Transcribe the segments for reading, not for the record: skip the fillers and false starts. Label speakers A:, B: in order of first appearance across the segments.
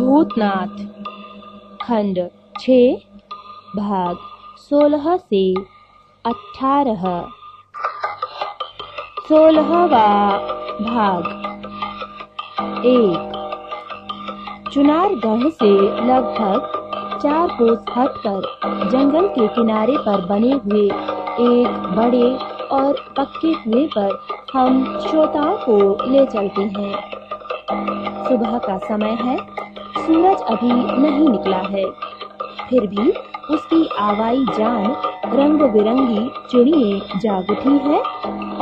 A: भूतनाथ खंड 6 भाग 16 से 18। 16वां भाग। 1। चुनारगढ़ से लगभग 4 कोस हटकर जंगल के किनारे पर बने हुए एक बड़े और पक्के कुएं पर हम श्रोताओं को ले चलते हैं। सुबह का समय है, सूरज अभी नहीं निकला है, फिर भी उसकी आवाई जान रंग बिरंगी चिड़ियाँ जाग उठी है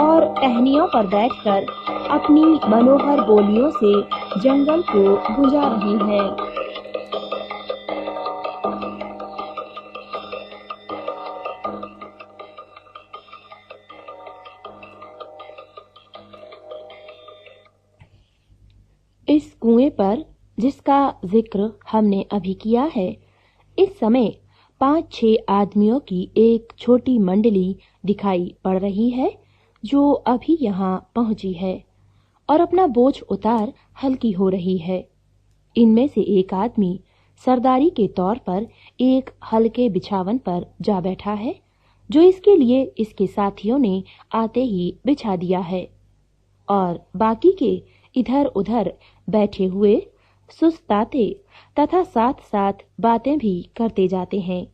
A: और टहनियों पर बैठकर अपनी मनोहर बोलियों से जंगल को गुंजा रही हैं। इस कुएं पर जिसका जिक्र हमने अभी किया है, इस समय 5-6 आदमियों की एक छोटी मंडली दिखाई पड़ रही है जो अभी यहाँ पहुंची है और अपना बोझ उतार हल्की हो रही है। इनमें से एक आदमी सरदारी के तौर पर एक हल्के बिछावन पर जा बैठा है जो इसके लिए इसके साथियों ने आते ही बिछा दिया है और बाकी के इधर उधर बैठे हुए सुस्ताते तथा साथ साथ बातें भी करते जाते हैं।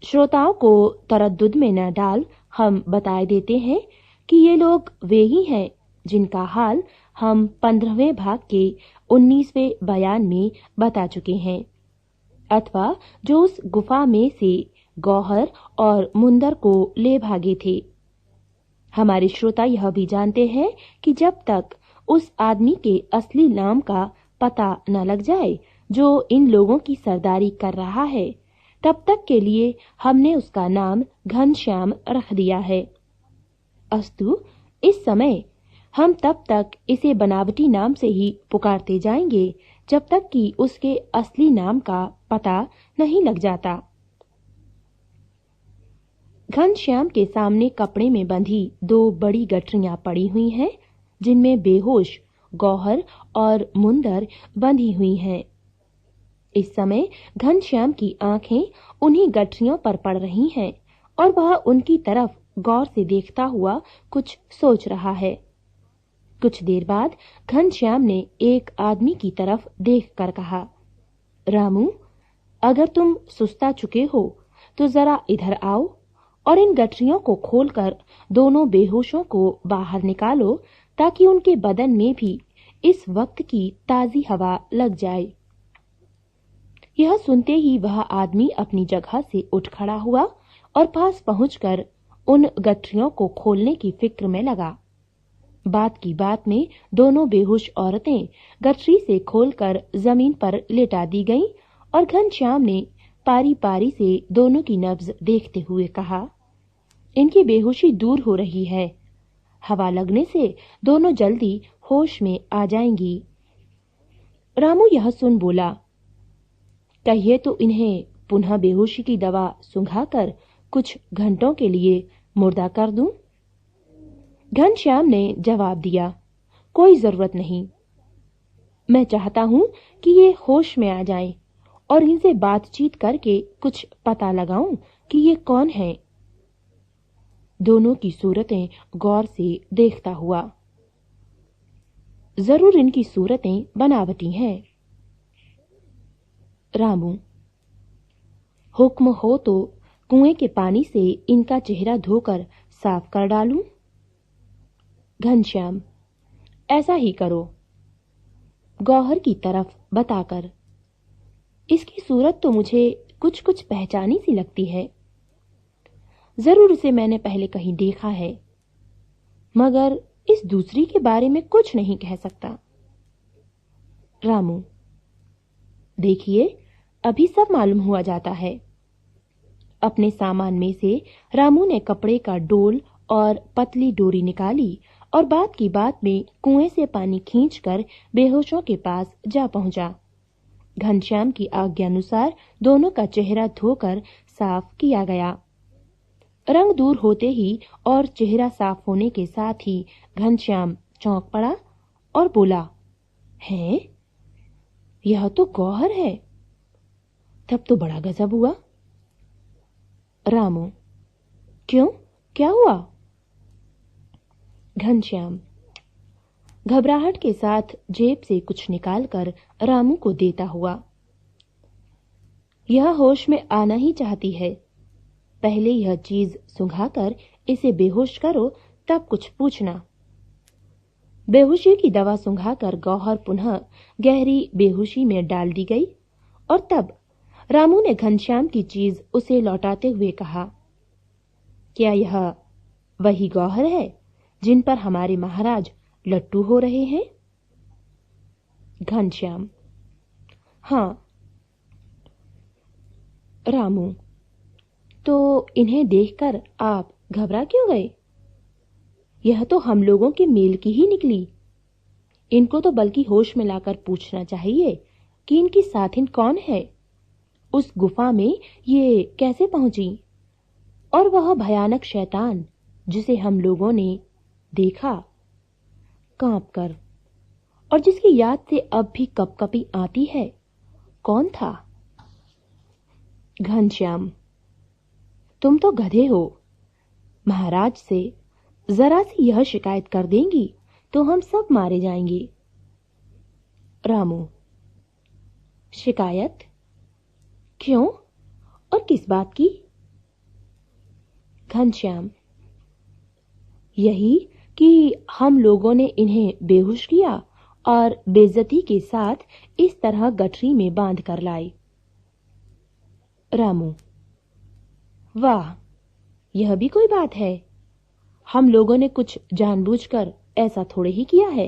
A: श्रोताओं को तरद्दुद में न डाल हम बताए देते हैं कि ये लोग वे ही हैं जिनका हाल हम 15वें भाग के 19वें बयान में बता चुके हैं, अथवा जो उस गुफा में से गौहर और मुंदर को ले भागे थे। हमारे श्रोता यह भी जानते हैं कि जब तक उस आदमी के असली नाम का पता न लग जाए जो इन लोगों की सरदारी कर रहा है, तब तक के लिए हमने उसका नाम घनश्याम रख दिया है। अस्तु, इस समय हम तब तक इसे बनावटी नाम से ही पुकारते जाएंगे जब तक कि उसके असली नाम का पता नहीं लग जाता। घनश्याम के सामने कपड़े में बंधी 2 बड़ी गठरियां पड़ी हुई हैं, जिनमें बेहोश गौहर और मुंदर बंधी हुई हैं। इस समय घनश्याम की आंखें उन्हीं गठरियों पर पड़ रही हैं और वह उनकी तरफ गौर से देखता हुआ कुछ सोच रहा है। कुछ देर बाद घनश्याम ने एक आदमी की तरफ देखकर कहा, रामू, अगर तुम सुस्ता चुके हो तो जरा इधर आओ और इन गठरियों को खोलकर दोनों बेहोशों को बाहर निकालो ताकि उनके बदन में भी इस वक्त की ताजी हवा लग जाए। यह सुनते ही वह आदमी अपनी जगह से उठ खड़ा हुआ और पास पहुंचकर उन गठरियों को खोलने की फिक्र में लगा। बात की बात में दोनों बेहोश औरतें गठरी से खोलकर जमीन पर लेटा दी गईं और घनश्याम ने पारी पारी से दोनों की नब्ज देखते हुए कहा, इनकी बेहोशी दूर हो रही है, हवा लगने से दोनों जल्दी होश में आ जाएंगी। रामू यह सुन बोला, कहिए तो इन्हें पुनः बेहोशी की दवा सुंघाकर कुछ घंटों के लिए मुर्दा कर दूं? घनश्याम ने जवाब दिया, कोई जरूरत नहीं। मैं चाहता हूं कि ये होश में आ जाएं और इनसे बातचीत करके कुछ पता लगाऊं कि ये कौन हैं। दोनों की सूरतें गौर से देखता हुआ, जरूर इनकी सूरतें बनावटी हैं। रामू, हुक्म हो तो कुएं के पानी से इनका चेहरा धोकर साफ कर डालूं? घनश्याम, ऐसा ही करो। गौहर की तरफ बताकर, इसकी सूरत तो मुझे कुछ कुछ पहचानी सी लगती है, जरूर इसे मैंने पहले कहीं देखा है, मगर इस दूसरी के बारे में कुछ नहीं कह सकता। रामू, देखिए, अभी सब मालूम हुआ जाता है। अपने सामान में से रामू ने कपड़े का डोल और पतली डोरी निकाली और बात की बात में कुएं से पानी खींचकर बेहोशों के पास जा पहुंचा। घनश्याम की आज्ञानुसार दोनों का चेहरा धोकर साफ किया गया। रंग दूर होते ही और चेहरा साफ होने के साथ ही घनश्याम चौंक पड़ा और बोला, हैं? यह तो गौहर है। तब तो बड़ा गजब हुआ। रामू: क्यों, क्या हुआ? घनश्याम घबराहट के साथ जेब से कुछ निकालकर रामू को देता हुआ: यह होश में आना ही चाहती है। पहले यह चीज सुंघाकर इसे बेहोश करो, तब कुछ पूछना। बेहोशी की दवा सुंघाकर गौहर पुनः गहरी बेहोशी में डाल दी गई और तब रामू ने घनश्याम की चीज उसे लौटाते हुए कहा: क्या यह वही गौहर है जिन पर हमारे महाराज लट्टू हो रहे हैं? घनश्याम: हाँ। रामू: तो इन्हें देखकर आप घबरा क्यों गए? यह तो हम लोगों के मेल की ही निकली। इनको तो बल्कि होश में लाकर पूछना चाहिए कि इनकी साथिन कौन है, उस गुफा में ये कैसे पहुंची, और वह भयानक शैतान जिसे हम लोगों ने देखा कांपकर और जिसकी याद से अब भी कपकपी आती है, कौन था? घनश्याम: तुम तो गधे हो। महाराज से जरा सी यह शिकायत कर देंगी तो हम सब मारे जाएंगे। रामू: शिकायत? क्यों और किस बात की? घनश्याम: यही कि हम लोगों ने इन्हें बेहोश किया और बेइज्जती के साथ इस तरह गठरी में बांध कर लाए। रामू: वाह, यह भी कोई बात है? हम लोगों ने कुछ जानबूझकर ऐसा थोड़े ही किया है।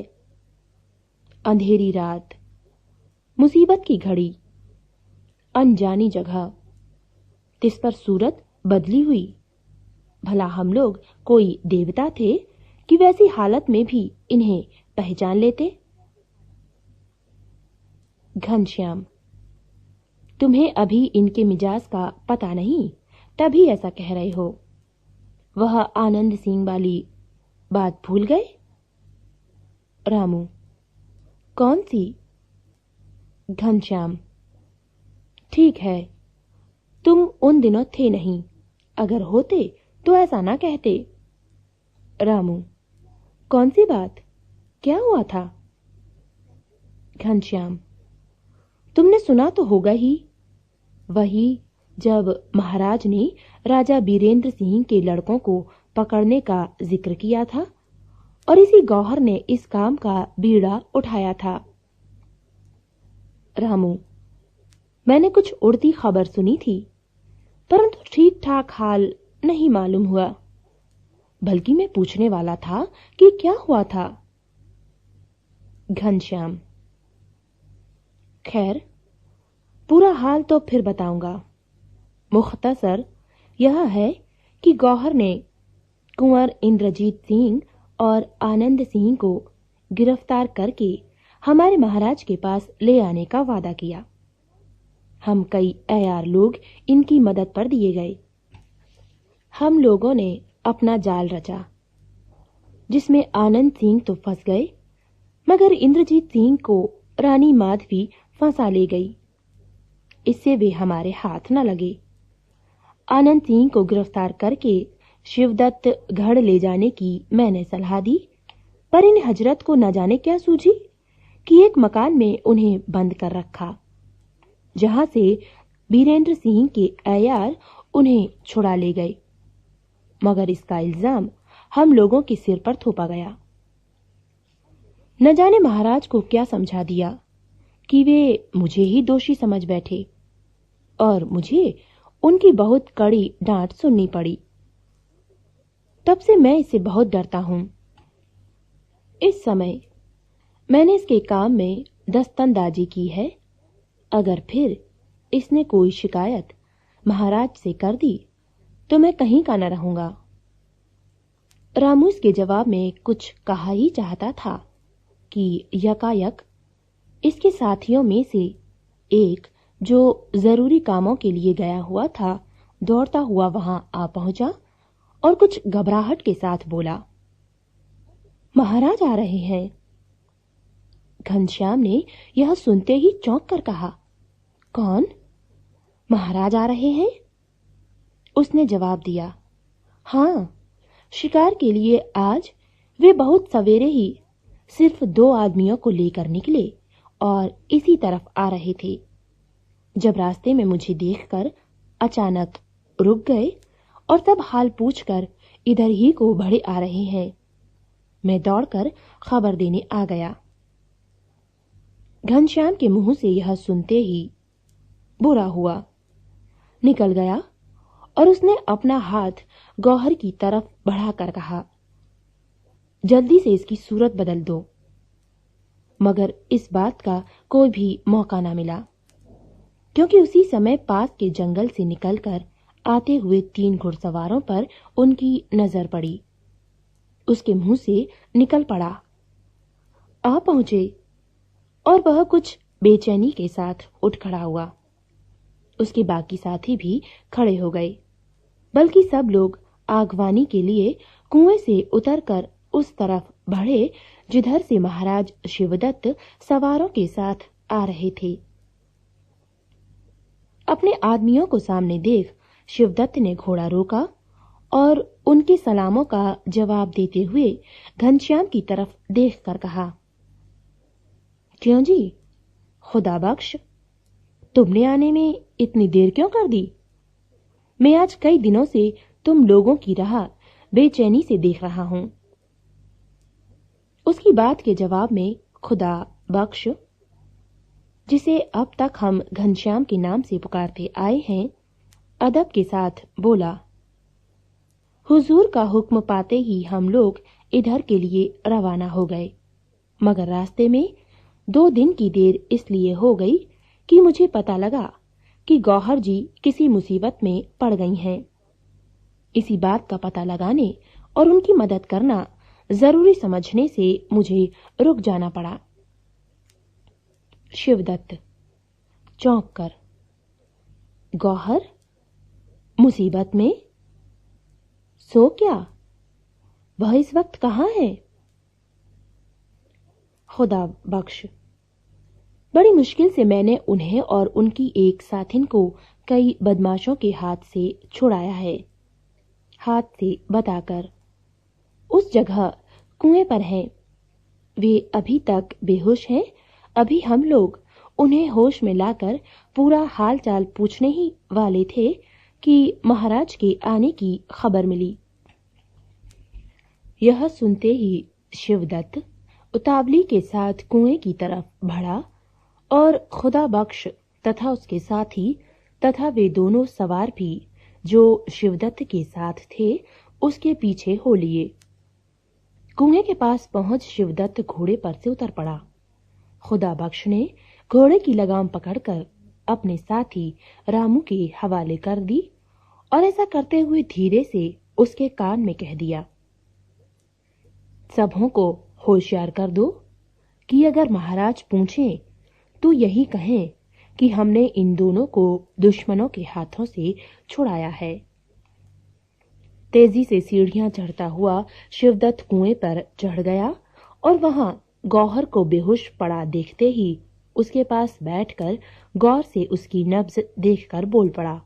A: अंधेरी रात, मुसीबत की घड़ी, अनजानी जगह, तिस पर सूरत बदली हुई। भला हम लोग कोई देवता थे कि वैसी हालत में भी इन्हें पहचान लेते? घनश्याम: तुम्हें अभी इनके मिजाज का पता नहीं, तभी ऐसा कह रहे हो। वह आनंद सिंह वाली बात भूल गए? रामू: कौन सी? घनश्याम: ठीक है, तुम उन दिनों थे नहीं, अगर होते तो ऐसा ना कहते। रामू: कौन सी बात, क्या हुआ था? घनश्याम: तुमने सुना तो होगा ही, वही जब महाराज ने राजा बीरेंद्र सिंह के लड़कों को पकड़ने का जिक्र किया था और इसी गौहर ने इस काम का बीड़ा उठाया था। रामू: मैंने कुछ उड़ती खबर सुनी थी, परंतु ठीक ठाक हाल नहीं मालूम हुआ। बल्कि मैं पूछने वाला था कि क्या हुआ था। घनश्याम: खैर, पूरा हाल तो फिर बताऊंगा। मुख्तसर यह है कि गौहर ने कुंवर इंद्रजीत सिंह और आनंद सिंह को गिरफ्तार करके हमारे महाराज के पास ले आने का वादा किया। हम कई अयार लोग इनकी मदद पर दिए गए। हम लोगों ने अपना जाल रचा, जिसमें आनंद सिंह तो फंस गए, मगर इंद्रजीत सिंह को रानी माधवी फंसा ले गई। इससे वे हमारे हाथ न लगे। आनंद सिंह को गिरफ्तार करके शिवदत्त गढ़ ले जाने की मैंने सलाह दी, पर इन हजरत को न जाने क्या सूझी कि एक मकान में उन्हें बंद कर रखा, जहां से बीरेंद्र सिंह के अयार उन्हें छुड़ा ले गए। मगर इसका इल्जाम हम लोगों के सिर पर थोपा गया। न जाने महाराज को क्या समझा दिया कि वे मुझे ही दोषी समझ बैठे और मुझे उनकी बहुत कड़ी डांट सुननी पड़ी। तब से मैं इससे बहुत डरता हूं। इस समय मैंने इसके काम में दस्तंदाजी की है। अगर फिर इसने कोई शिकायत महाराज से कर दी तो मैं कहीं का न रहूंगा। रामू इसके जवाब में कुछ कहा ही चाहता था कि यकायक इसके साथियों में से एक, जो जरूरी कामों के लिए गया हुआ था, दौड़ता हुआ वहां आ पहुंचा और कुछ घबराहट के साथ बोला, महाराज आ रहे हैं। घनश्याम ने यह सुनते ही चौंक कर कहा, कौन? महाराज आ रहे हैं? उसने जवाब दिया, हाँ, शिकार के लिए आज वे बहुत सवेरे ही सिर्फ 2 आदमियों को लेकर निकले और इसी तरफ आ रहे थे। जब रास्ते में मुझे देखकर अचानक रुक गए और तब हाल पूछकर इधर ही को बढ़े आ रहे हैं। मैं दौड़कर खबर देने आ गया। घनश्याम के मुंह से यह सुनते ही बुरा हुआ, निकल गया और उसने अपना हाथ गौहर की तरफ बढ़ाकर कहा, जल्दी से इसकी सूरत बदल दो। मगर इस बात का कोई भी मौका न मिला, क्योंकि उसी समय पास के जंगल से निकलकर आते हुए 3 घुड़सवारों पर उनकी नजर पड़ी। उसके मुंह से निकल पड़ा, आ पहुंचे, और वह कुछ बेचैनी के साथ उठ खड़ा हुआ। उसके बाकी साथी भी खड़े हो गए, बल्कि सब लोग आगवानी के लिए कुएं से उतरकर उस तरफ बढ़े जिधर से महाराज शिवदत्त सवारों के साथ आ रहे थे। अपने आदमियों को सामने देख शिवदत्त ने घोड़ा रोका और उनके सलामों का जवाब देते हुए घनश्याम की तरफ देखकर कहा, क्यों जी, खुदा बख्श, तुमने आने में इतनी देर क्यों कर दी? मैं आज कई दिनों से तुम लोगों की राह बेचैनी से देख रहा हूं। उसकी बात के जवाब में खुदा बख्श, जिसे अब तक हम घनश्याम के नाम से पुकारते आए हैं, अदब के साथ बोला, हुजूर का हुक्म पाते ही हम लोग इधर के लिए रवाना हो गए, मगर रास्ते में 2 दिन की देर इसलिए हो गई कि मुझे पता लगा कि गौहर जी किसी मुसीबत में पड़ गई हैं। इसी बात का पता लगाने और उनकी मदद करना जरूरी समझने से मुझे रुक जाना पड़ा। शिवदत्त चौंक कर, गौहर मुसीबत में? सो क्या? वह इस वक्त कहाँ है? खुदा बख्श, बड़ी मुश्किल से मैंने उन्हें और उनकी एक साथिन को कई बदमाशों के हाथ से छुड़ाया है। हाथ से बताकर उस जगह कुएं पर हैं। वे अभी तक बेहोश हैं। अभी हम लोग उन्हें होश में लाकर पूरा हाल चाल पूछने ही वाले थे कि महाराज के आने की खबर मिली। यह सुनते ही शिवदत्त उतावली के साथ कुएं की तरफ बढ़ा और खुदा बख्श तथा उसके साथी तथा वे दोनों सवार भी जो शिवदत्त के साथ थे उसके पीछे हो लिए। कुएं के पास पहुंच शिवदत्त घोड़े पर से उतर पड़ा। खुदा बख्श ने घोड़े की लगाम पकड़कर अपने साथी रामू के हवाले कर दी और ऐसा करते हुए धीरे से उसके कान में कह दिया, सबों को होशियार कर दो कि अगर महाराज पूछें तो यही कहें कि हमने इन दोनों को दुश्मनों के हाथों से छुड़ाया है। तेजी से सीढ़ियां चढ़ता हुआ शिवदत्त कुएं पर चढ़ गया और वहां गौहर को बेहोश पड़ा देखते ही उसके पास बैठकर गौर से उसकी नब्ज देखकर बोल पड़ा,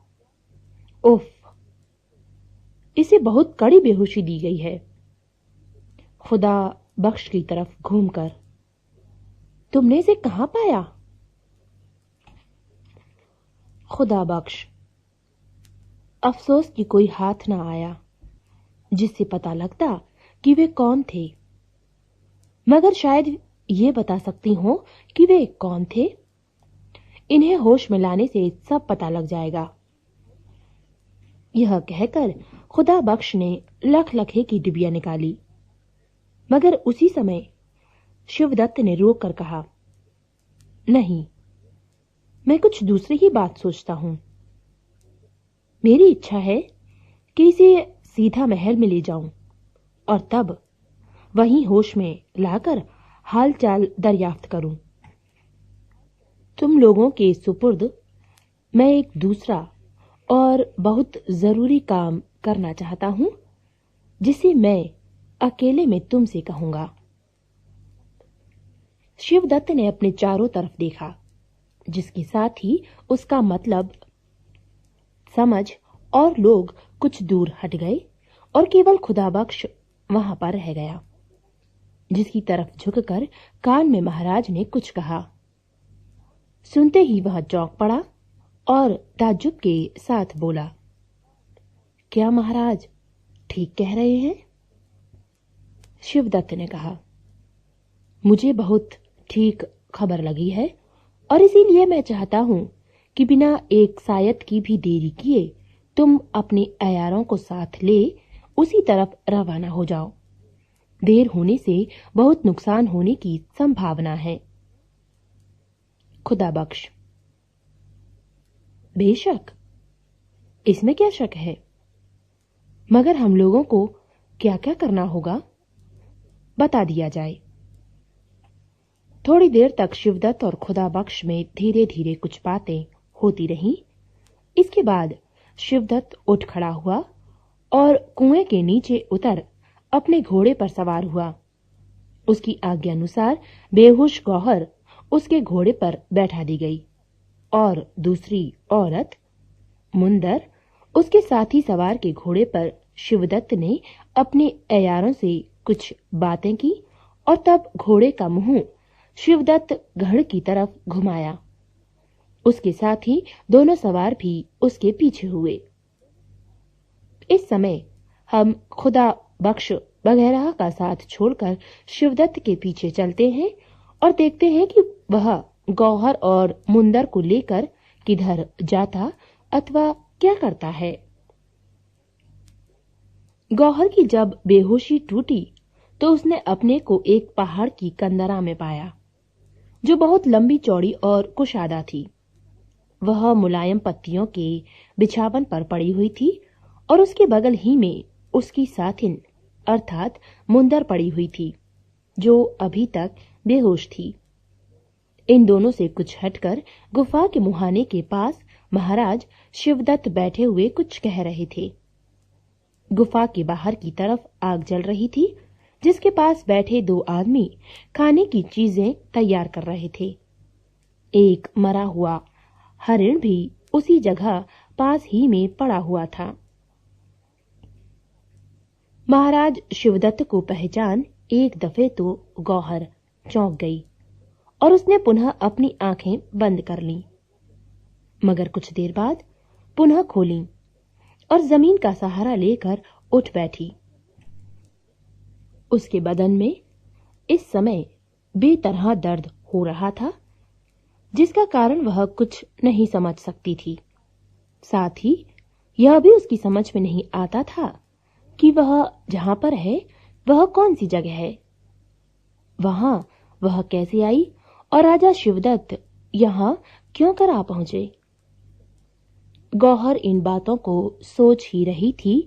A: उफ, इसे बहुत कड़ी बेहोशी दी गई है। खुदा बख्श की तरफ घूमकर, तुमने इसे कहां पाया? खुदा बख्श, अफसोस कि कोई हाथ ना आया जिससे पता लगता कि वे कौन थे, मगर शायद ये बता सकती हूं कि वे कौन थे। इन्हें होश में लाने से सब पता लग जाएगा। यह कहकर खुदा बख्श ने लखलखे की डिबिया निकाली, मगर उसी समय शिवदत्त ने रोक कर कहा, नहीं, मैं कुछ दूसरी ही बात सोचता हूं। मेरी इच्छा है कि इसे सीधा महल में ले जाऊं और तब वहीं होश में लाकर हालचाल दरियाफ्त करूं। तुम लोगों के सुपुर्द मैं एक दूसरा और बहुत जरूरी काम करना चाहता हूं, जिसे मैं अकेले में तुमसे कहूंगा। शिवदत्त ने अपने चारों तरफ देखा, जिसके साथ ही उसका मतलब समझ और लोग कुछ दूर हट गए और केवल खुदाबख्श वहां पर रह गया, जिसकी तरफ झुककर कान में महाराज ने कुछ कहा। सुनते ही वह चौंक पड़ा और ताज्जुब के साथ बोला, क्या महाराज ठीक कह रहे हैं? शिवदत्त ने कहा, मुझे बहुत ठीक खबर लगी है और इसीलिए मैं चाहता हूं कि बिना एक सायत की भी देरी किए तुम अपने अयारों को साथ ले उसी तरफ रवाना हो जाओ। देर होने से बहुत नुकसान होने की संभावना है। खुदाबख्श, बेशक, इसमें क्या शक है, मगर हम लोगों को क्या क्या करना होगा बता दिया जाए। थोड़ी देर तक शिवदत्त और खुदाबख्श में धीरे धीरे कुछ बातें होती रहीं। इसके बाद शिवदत्त उठ खड़ा हुआ और कुएं के नीचे उतर अपने घोड़े पर सवार हुआ। उसकी आज्ञानुसार बेहोश गौहर उसके घोड़े पर बैठा दी गई और दूसरी औरत मुंदर उसके साथी सवार के घोड़े पर शिवदत्त ने अपने अयारों से कुछ बातें की और तब घोड़े का मुंह शिवदत्त गढ़ की तरफ घुमाया। उसके साथ ही दोनों सवार भी उसके पीछे हुए। इस समय हम खुदाबख्श वगैरह का साथ छोड़कर शिवदत्त के पीछे चलते हैं और देखते हैं कि वह गौहर और मुंदर को लेकर किधर जाता अथवा क्या करता है। गौहर की जब बेहोशी टूटी तो उसने अपने को एक पहाड़ की कंदरा में पाया, जो बहुत लंबी चौड़ी और कुशादा थी। वह मुलायम पत्तियों के बिछावन पर पड़ी हुई थी और उसके बगल ही में उसकी साथिन अर्थात मुंदर पड़ी हुई थी, जो अभी तक बेहोश थी। इन दोनों से कुछ हटकर गुफा के मुहाने के पास महाराज शिवदत्त बैठे हुए कुछ कह रहे थे। गुफा के बाहर की तरफ आग जल रही थी, जिसके पास बैठे दो आदमी खाने की चीजें तैयार कर रहे थे। एक मरा हुआ हरिण भी उसी जगह पास ही में पड़ा हुआ था। महाराज शिवदत्त को पहचान एक दफे तो गौहर चौंक गई और उसने पुनः अपनी आंखें बंद कर लीं, मगर कुछ देर बाद पुनः खोलीं और जमीन का सहारा लेकर उठ बैठी। उसके बदन में इस समय बेतरह दर्द हो रहा था, जिसका कारण वह कुछ नहीं समझ सकती थी। साथ ही यह भी उसकी समझ में नहीं आता था कि वह जहां पर है वह कौन सी जगह है, वहां वह कैसे आई और राजा शिवदत्त यहां क्यों कर आ पहुंचे। गौहर इन बातों को सोच ही रही थी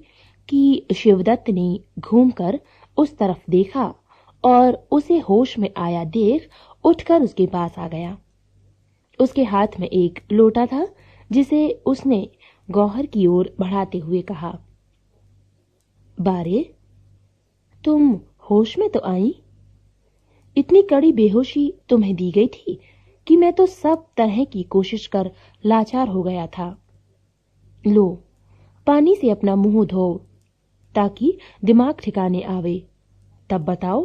A: कि शिवदत्त ने घूमकर उस तरफ देखा और उसे होश में आया देख उठकर उसके पास आ गया। उसके हाथ में एक लोटा था, जिसे उसने गौहर की ओर बढ़ाते हुए कहा, बारे, तुम होश में तो आई? इतनी कड़ी बेहोशी तुम्हें दी गई थी कि मैं तो सब तरह की कोशिश कर लाचार हो गया था। लो, पानी से अपना मुंह धो ताकि दिमाग ठिकाने आवे। तब बताओ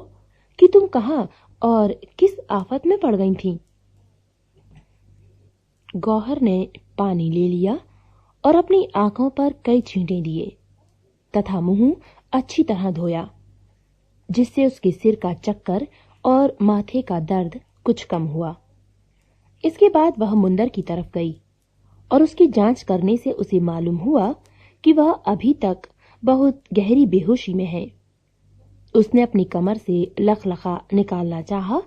A: कि तुम कहां और किस आफत में पड़ गई थी। गौहर ने पानी ले लिया और अपनी आंखों पर कई छींटे दिए तथा मुंह अच्छी तरह धोया, जिससे उसके सिर का चक्कर और माथे का दर्द कुछ कम हुआ। इसके बाद वह मुंदर की तरफ गई और उसकी जांच करने से उसे मालूम हुआ कि वह अभी तक बहुत गहरी बेहोशी में है। उसने अपनी कमर से लखलखा निकालना चाहा,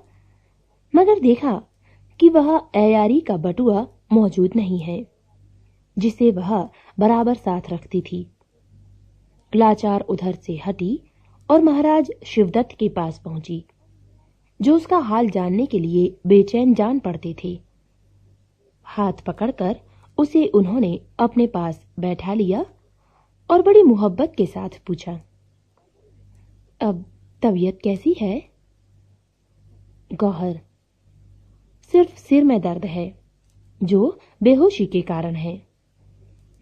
A: मगर देखा कि वह अयारी का बटुआ मौजूद नहीं है, जिसे वह बराबर साथ रखती थी। लाचार उधर से हटी और महाराज शिवदत्त के पास पहुंची, जो उसका हाल जानने के लिए बेचैन जान पड़ते थे। हाथ पकड़कर उसे उन्होंने अपने पास बैठा लिया और बड़ी मोहब्बत के साथ पूछा, अब तबीयत कैसी है? गौहर सिर्फ सिर में दर्द है जो बेहोशी के कारण है।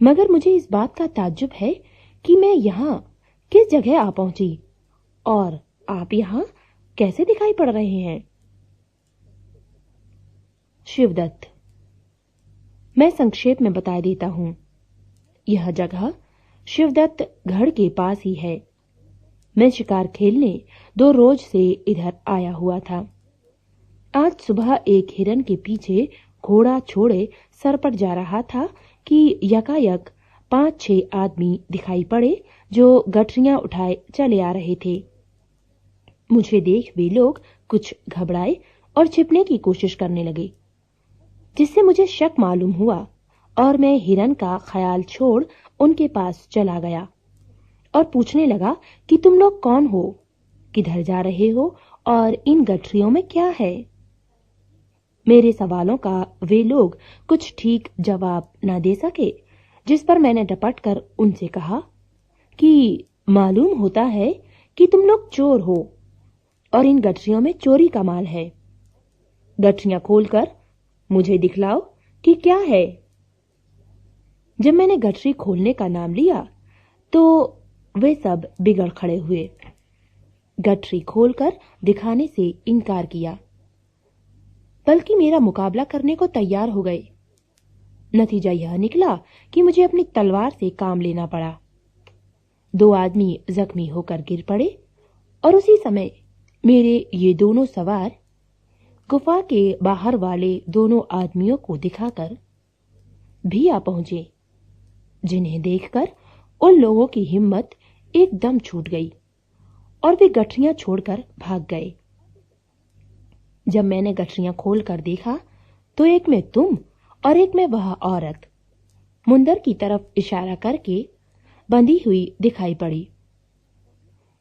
A: मगर मुझे इस बात का ताज्जुब है कि मैं यहाँ किस जगह आ पहुंची और आप यहाँ कैसे दिखाई पड़ रहे हैं। शिवदत्त: मैं संक्षेप में बता देता हूं। यह जगह शिवदत्त गढ़ के पास ही है। मैं शिकार खेलने 2 रोज से इधर आया हुआ था। आज सुबह एक हिरन के पीछे घोड़ा छोड़े सरपट जा रहा था कि यकायक 5-6 आदमी दिखाई पड़े जो गठरियां उठाए चले आ रहे थे। मुझे देख वे लोग कुछ घबराए और छिपने की कोशिश करने लगे, जिससे मुझे शक मालूम हुआ और मैं हिरन का ख्याल छोड़ उनके पास चला गया और पूछने लगा कि तुम लोग कौन हो, किधर जा रहे हो और इन गठरियों में क्या है। मेरे सवालों का वे लोग कुछ ठीक जवाब न दे सके, जिस पर मैंने डपट कर उनसे कहा कि मालूम होता है कि तुम लोग चोर हो और इन गठरियों में चोरी का माल है। गठरियां खोलकर मुझे दिखलाओ कि क्या है। जब मैंने गठरी खोलने का नाम लिया तो वे सब बिगड़ खड़े हुए, गठरी खोलकर दिखाने से इनकार किया, बल्कि मेरा मुकाबला करने को तैयार हो गए। नतीजा यह निकला कि मुझे अपनी तलवार से काम लेना पड़ा। 2 आदमी जख्मी होकर गिर पड़े और उसी समय मेरे ये दोनों सवार गुफा के बाहर वाले दोनों आदमियों को दिखाकर भी आ पहुंचे, जिन्हें देखकर उन लोगों की हिम्मत एकदम छूट गई और वे गठरियां छोड़कर भाग गए। जब मैंने गठरियां खोलकर देखा तो एक में तुम और एक में वह औरत मुंदर की तरफ इशारा करके बंधी हुई दिखाई पड़ी,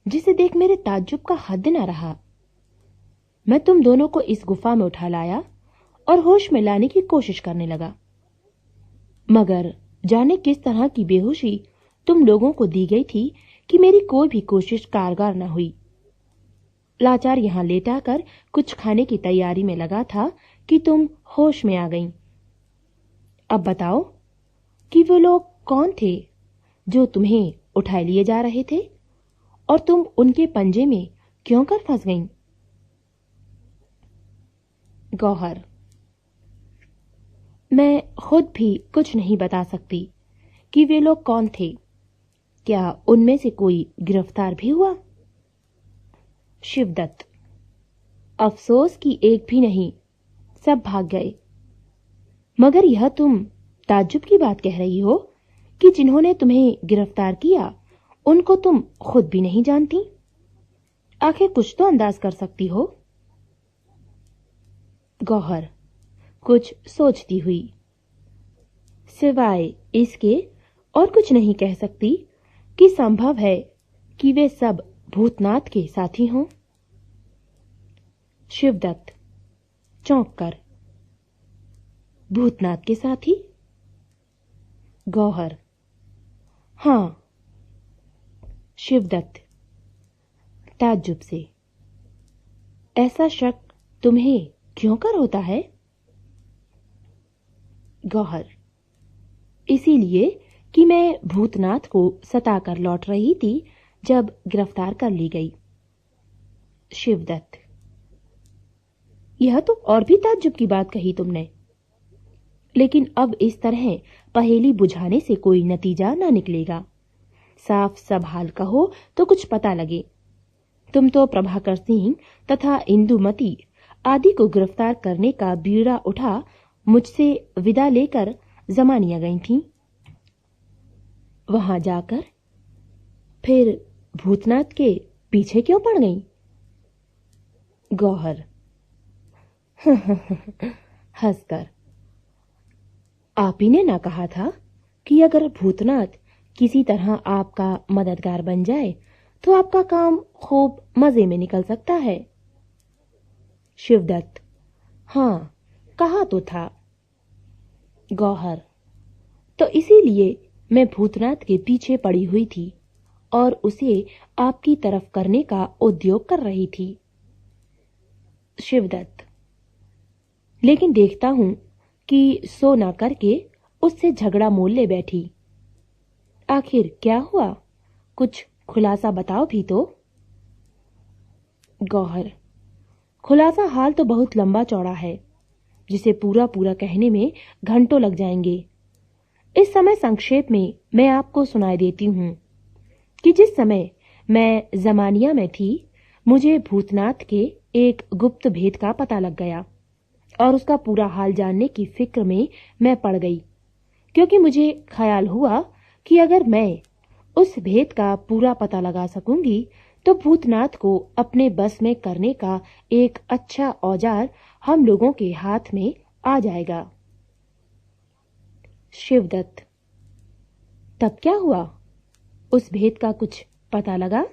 A: जिसे देख मेरे ताज्जुब का हद न रहा। मैं तुम दोनों को इस गुफा में उठा लाया और होश में लाने की कोशिश करने लगा, मगर जाने किस तरह की बेहोशी तुम लोगों को दी गई थी कि मेरी कोई भी कोशिश कारगर न हुई। लाचार यहां लेटा कर कुछ खाने की तैयारी में लगा था कि तुम होश में आ गईं। अब बताओ कि वो लोग कौन थे जो तुम्हें उठाए लिए जा रहे थे और तुम उनके पंजे में क्यों कर फंस गईं। गौहर: मैं खुद भी कुछ नहीं बता सकती कि वे लोग कौन थे। क्या उनमें से कोई गिरफ्तार भी हुआ। शिवदत्त: अफसोस कि एक भी नहीं, सब भाग गए। मगर यह तुम ताज्जुब की बात कह रही हो कि जिन्होंने तुम्हें गिरफ्तार किया उनको तुम खुद भी नहीं जानती। आखिर कुछ तो अंदाज कर सकती हो। गौहर कुछ सोचती हुई: सिवाय इसके और कुछ नहीं कह सकती कि संभव है कि वे सब भूतनाथ के साथी हों। शिवदत्त चौंक कर: भूतनाथ के साथी। गौहर: हां। शिवदत्त ताज्जुब से: ऐसा शक तुम्हें क्यों कर होता है। गौहर: इसीलिए कि मैं भूतनाथ को सताकर लौट रही थी जब गिरफ्तार कर ली गई। शिवदत्त: यह तो और भी ताज्जुब की बात कही तुमने, लेकिन अब इस तरह पहेली बुझाने से कोई नतीजा ना निकलेगा। साफ सवाल कहो तो कुछ पता लगे। तुम तो प्रभाकर सिंह तथा इंदुमती आदि को गिरफ्तार करने का बीड़ा उठा मुझसे विदा लेकर जमानिया गई थीं। वहां जाकर फिर भूतनाथ के पीछे क्यों पड़ गईं। गौहर हंसकर: आप ही ने ना कहा था कि अगर भूतनाथ किसी तरह आपका मददगार बन जाए तो आपका काम खूब मजे में निकल सकता है। शिवदत्त: हां, कहा तो था। गौहर: तो इसीलिए मैं भूतनाथ के पीछे पड़ी हुई थी और उसे आपकी तरफ करने का उद्योग कर रही थी। शिवदत्त: लेकिन देखता हूं कि सो ना करके उससे झगड़ा मोल ले बैठी। आखिर क्या हुआ? कुछ खुलासा बताओ भी तो। गौहर: खुलासा हाल तो बहुत लंबा चौड़ा है, जिसे पूरा पूरा कहने में घंटों लग जाएंगे। इस समय संक्षेप में मैं आपको सुनाई देती हूँ कि जिस समय मैं जमानिया में थी, मुझे भूतनाथ के एक गुप्त भेद का पता लग गया और उसका पूरा हाल जानने की फिक्र में मैं पड़ गई, क्योंकि मुझे ख्याल हुआ कि अगर मैं उस भेद का पूरा पता लगा सकूंगी तो भूतनाथ को अपने बस में करने का एक अच्छा औजार हम लोगों के हाथ में आ जाएगा। शिवदत्त: तब क्या हुआ? उस भेद का कुछ पता लगा?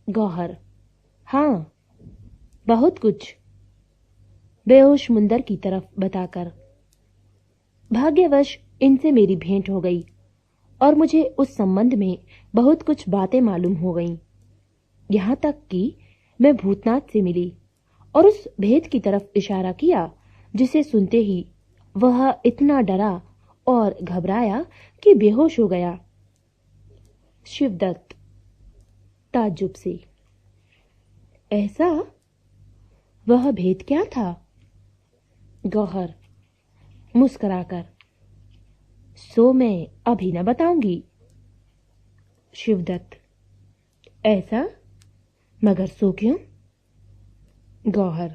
A: गौहर: हाँ, बहुत कुछ। बेहोश मुंदर की तरफ बताकर: भाग्यवश इनसे मेरी भेंट हो गई और मुझे उस संबंध में बहुत कुछ बातें मालूम हो गईं। यहां तक कि मैं भूतनाथ से मिली और उस भेद की तरफ इशारा किया, जिसे सुनते ही वह इतना डरा और घबराया कि बेहोश हो गया। शिवदत्त ताज्जुब से: ऐसा? वह भेद क्या था? गौहर मुस्कुराकर: सो मैं अभी न बताऊंगी। शिवदत्त: ऐसा? मगर सो क्यों? गौहर: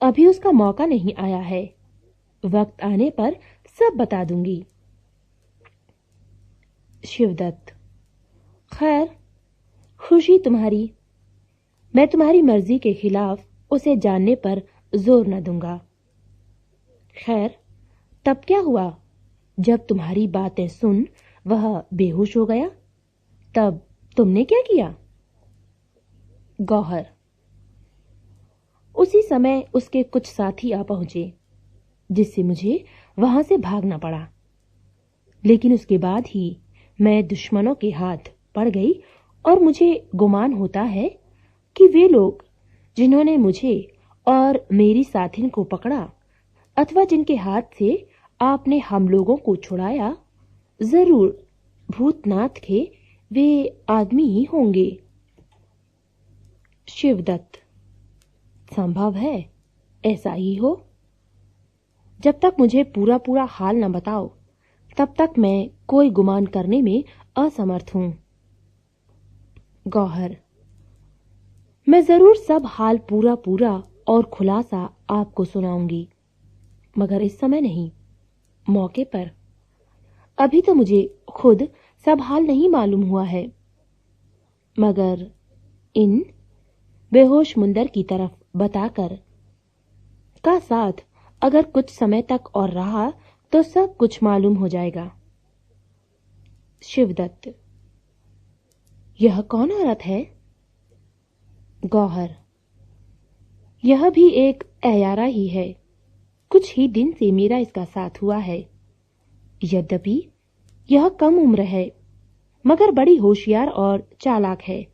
A: अभी उसका मौका नहीं आया है, वक्त आने पर सब बता दूंगी। शिवदत्त: खैर, खुशी तुम्हारी। मैं तुम्हारी मर्जी के खिलाफ उसे जानने पर जोर न दूंगा। खैर, तब क्या हुआ? जब तुम्हारी बातें सुन वह बेहोश हो गया, तब तुमने क्या किया? गौहर: उसी समय उसके कुछ साथी आ पहुंचे, जिससे मुझे वहां से भागना पड़ा। लेकिन उसके बाद ही मैं दुश्मनों के हाथ पड़ गई और मुझे गुमान होता है कि वे लोग जिन्होंने मुझे और मेरी साथिन को पकड़ा अथवा जिनके हाथ से आपने हम लोगों को छुड़ाया, जरूर भूतनाथ के वे आदमी ही होंगे। शिवदत्त: संभव है ऐसा ही हो। जब तक मुझे पूरा पूरा हाल न बताओ, तब तक मैं कोई गुमान करने में असमर्थ हूं। गौहर: मैं जरूर सब हाल पूरा पूरा और खुलासा आपको सुनाऊंगी, मगर इस समय नहीं, मौके पर। अभी तो मुझे खुद सब हाल नहीं मालूम हुआ है, मगर इन बेहोश मुंदर की तरफ बताकर का साथ अगर कुछ समय तक और रहा तो सब कुछ मालूम हो जाएगा। शिवदत्त: यह कौन औरत है? गौहर: यह भी एक अयारा ही है। कुछ ही दिन से मेरा इसका साथ हुआ है। यद्यपि यह कम उम्र है, मगर बड़ी होशियार और चालाक है।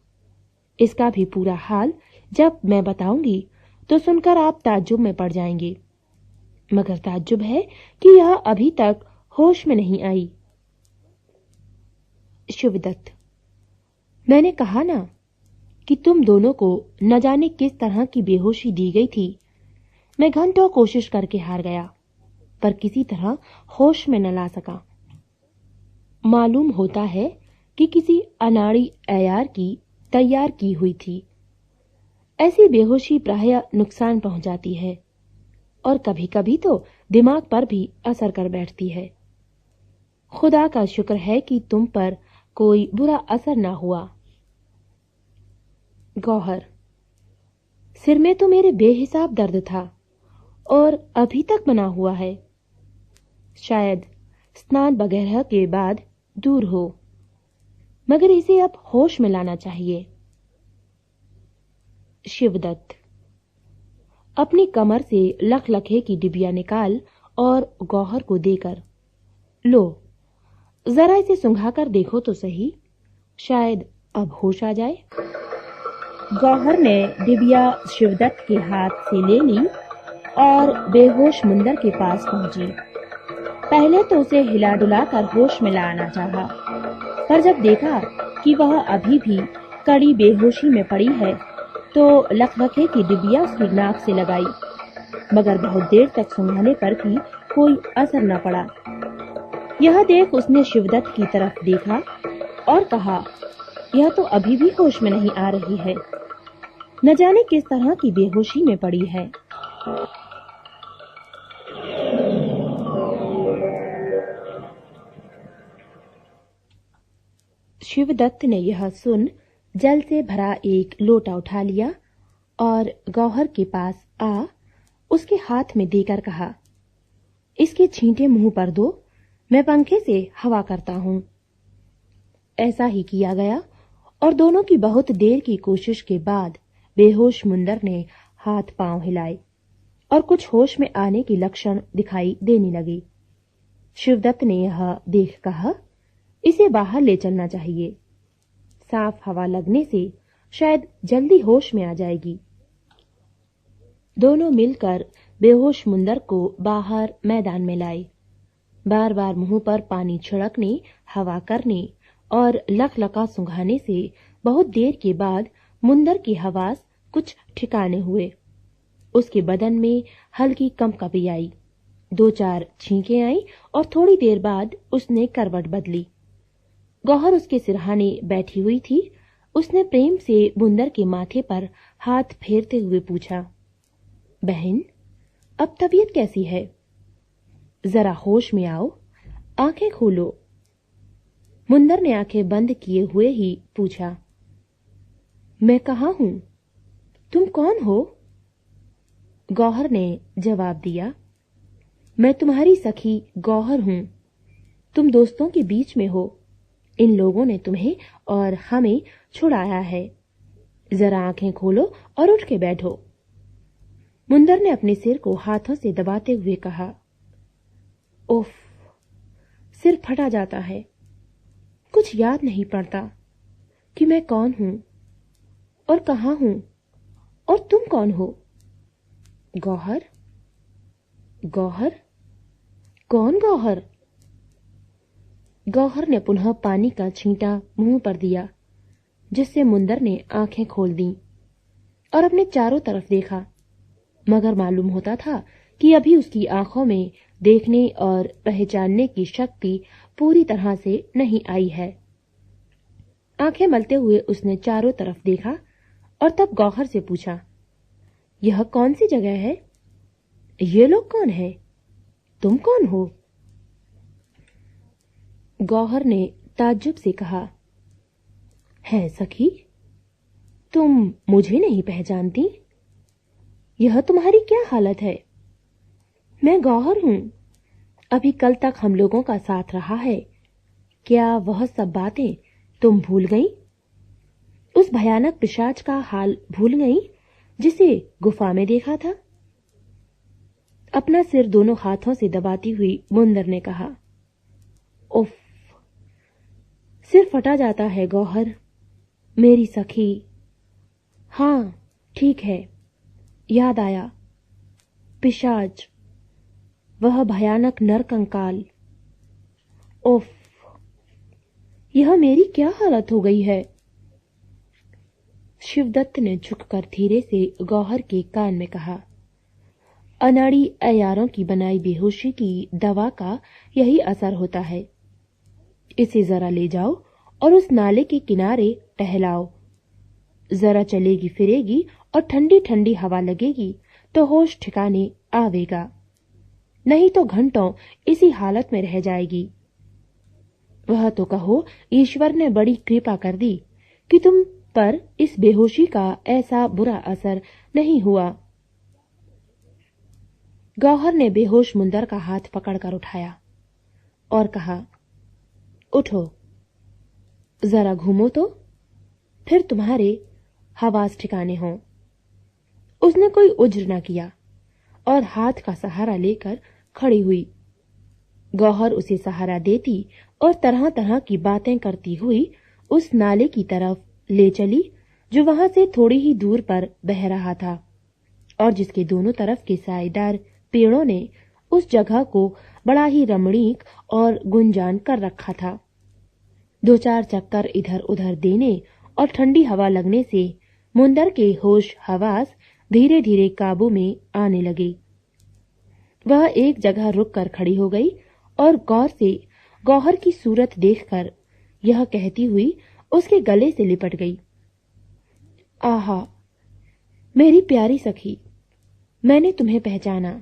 A: इसका भी पूरा हाल जब मैं बताऊंगी तो सुनकर आप ताज्जुब में पड़ जाएंगे, मगर ताज्जुब है कि यह अभी तक होश में नहीं आई। शिवदत्त: मैंने कहा ना कि तुम दोनों को न जाने किस तरह की बेहोशी दी गई थी। मैं घंटों कोशिश करके हार गया, पर किसी तरह होश में न ला सका। मालूम होता है कि किसी अनाड़ी अयार की तैयार की हुई थी। ऐसी बेहोशी प्रायः नुकसान पहुंचाती है और कभी कभी तो दिमाग पर भी असर कर बैठती है। खुदा का शुक्र है कि तुम पर कोई बुरा असर ना हुआ। गौहर: सिर में तो मेरे बेहिसाब दर्द था और अभी तक बना हुआ है। शायद स्नान वगैरह के बाद दूर हो, मगर इसे अब होश में लाना चाहिए। शिवदत्त अपनी कमर से लखलखे की डिबिया निकाल और गौहर को देकर, लो जरा इसे सुंघाकर देखो तो सही, शायद अब होश आ जाए। गौहर ने डिबिया शिवदत्त के हाथ से ले ली और बेहोश मुंदर के पास पहुंची। पहले तो उसे हिला डुला कर होश में लाना चाहा, पर जब देखा कि वह अभी भी कड़ी बेहोशी में पड़ी है तो लखलखे की डिबिया उसकी नाक से लगाई, मगर बहुत देर तक सुंघाने पर भी कोई असर न पड़ा। यह देख उसने शिवदत्त की तरफ देखा और कहा, यह तो अभी भी होश में नहीं आ रही है, न जाने किस तरह की बेहोशी में पड़ी है। शिवदत्त ने यह सुन जल से भरा एक लोटा उठा लिया और गौहर के पास आ उसके हाथ में देकर कहा, इसके छींटे मुंह पर दो, मैं पंखे से हवा करता हूं। ऐसा ही किया गया और दोनों की बहुत देर की कोशिश के बाद बेहोश मुंदर ने हाथ पांव हिलाए और कुछ होश में आने के लक्षण दिखाई देने लगे। शिवदत्त ने यह देख कहा, इसे बाहर ले चलना चाहिए, साफ हवा लगने से शायद जल्दी होश में आ जाएगी। दोनों मिलकर बेहोश मुंदर को बाहर मैदान में लाए। बार बार मुंह पर पानी छिड़कने, हवा करने और लखलखा सुंघाने से बहुत देर के बाद मुंदर की हवास कुछ ठिकाने हुए। उसके बदन में हल्की कंपकपी आई, 2-4 छींकें आई और थोड़ी देर बाद उसने करवट बदली। गौहर उसके सिरहाने बैठी हुई थी। उसने प्रेम से मुंदर के माथे पर हाथ फेरते हुए पूछा, बहन, अब तबीयत कैसी है? जरा होश में आओ, आंखें खोलो। मुंदर ने आंखें बंद किए हुए ही पूछा, मैं कहाँ हूं? तुम कौन हो? गौहर ने जवाब दिया, मैं तुम्हारी सखी गौहर हूं। तुम दोस्तों के बीच में हो। इन लोगों ने तुम्हें और हमें छुड़ाया है। जरा आंखें खोलो और उठ के बैठो। मुंदर ने अपने सिर को हाथों से दबाते हुए कहा, उफ, सिर फटा जाता है। कुछ याद नहीं पड़ता कि मैं कौन हूं और कहां हूं और तुम कौन हो? गौहर? गौहर? कौन गौहर? गौहर ने पुनः पानी का छींटा मुंह पर दिया, जिससे मुंदर ने आंखें खोल दी और अपने चारों तरफ देखा, मगर मालूम होता था कि अभी उसकी आंखों में देखने और पहचानने की शक्ति पूरी तरह से नहीं आई है। आंखें मलते हुए उसने चारों तरफ देखा और तब गौहर से पूछा, यह कौन सी जगह है? ये लोग कौन है? तुम कौन हो? गौहर ने ताज्जुब से कहा, है सखी, तुम मुझे नहीं पहचानती? यह तुम्हारी क्या हालत है? मैं गौहर हूं। अभी कल तक हम लोगों का साथ रहा है। क्या वह सब बातें तुम भूल गई? उस भयानक पिशाच का हाल भूल गई जिसे गुफा में देखा था? अपना सिर दोनों हाथों से दबाती हुई मुंदर ने कहा, उफ, सिर फटा जाता है गौहर, मेरी सखी। हाँ, ठीक है, याद आया, पिशाच, वह भयानक नरकंकाल। उफ, यह मेरी क्या हालत हो गई है? शिवदत्त ने झुककर धीरे से गौहर के कान में कहा, अनाड़ी अयारों की बनाई बेहोशी की दवा का यही असर होता है। इसे जरा ले जाओ और उस नाले के किनारे टहलाओ। जरा चलेगी फिरेगी और ठंडी ठंडी हवा लगेगी तो होश ठिकाने आवेगा, नहीं तो घंटों इसी हालत में रह जाएगी। वह तो कहो ईश्वर ने बड़ी कृपा कर दी कि तुम पर इस बेहोशी का ऐसा बुरा असर नहीं हुआ। गौहर ने बेहोश मुंदर का हाथ पकड़कर उठाया और कहा, उठो, जरा घूमो तो, फिर तुम्हारे हवास ठिकाने हों। उसने कोई उज्र न किया और हाथ का सहारा लेकर खड़ी हुई। गौहर उसे सहारा देती और तरह तरह की बातें करती हुई उस नाले की तरफ ले चली जो वहां से थोड़ी ही दूर पर बह रहा था। और जिसके दोनों तरफ के साएदार पेड़ों ने उस जगह को बड़ा ही रमणीक और गुंजान कर रखा था। 2-4 चक्कर इधर उधर देने और ठंडी हवा लगने से मुंदर के होश हवास धीरे धीरे काबू में आने लगे। वह एक जगह रुक कर खड़ी हो गई और गौर से गौहर की सूरत देखकर यह कहती हुई उसके गले से लिपट गई, आहा मेरी प्यारी सखी, मैंने तुम्हें पहचाना।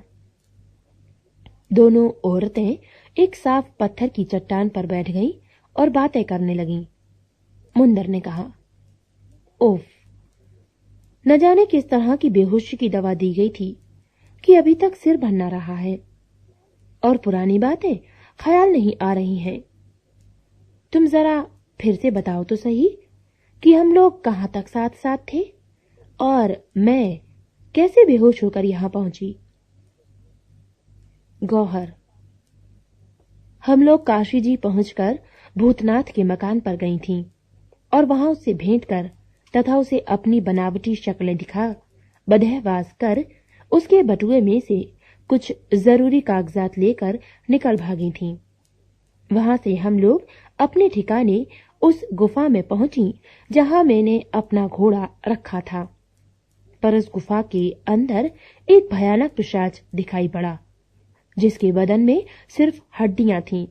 A: दोनों औरतें एक साफ पत्थर की चट्टान पर बैठ गईं और बातें करने लगीं। मुंदर ने कहा, ओफ, न जाने किस तरह की बेहोशी की दवा दी गई थी कि अभी तक सिर भन्ना रहा है और पुरानी बातें ख्याल नहीं आ रही हैं। तुम जरा फिर से बताओ तो सही कि हम लोग कहां तक साथ साथ थे और मैं कैसे बेहोश होकर यहां पहुंची। गौहर, हम लोग काशी जी पहुंचकर भूतनाथ के मकान पर गई थीं और वहां उससे भेंट कर तथा उसे अपनी बनावटी शक्लें दिखा बदहवास कर उसके बटुए में से कुछ जरूरी कागजात लेकर निकल भागी थीं। वहां से हम लोग अपने ठिकाने उस गुफा में पहुंची जहां मैंने अपना घोड़ा रखा था, पर उस गुफा के अंदर एक भयानक पिशाच दिखाई पड़ा जिसके बदन में सिर्फ हड्डियां थीं।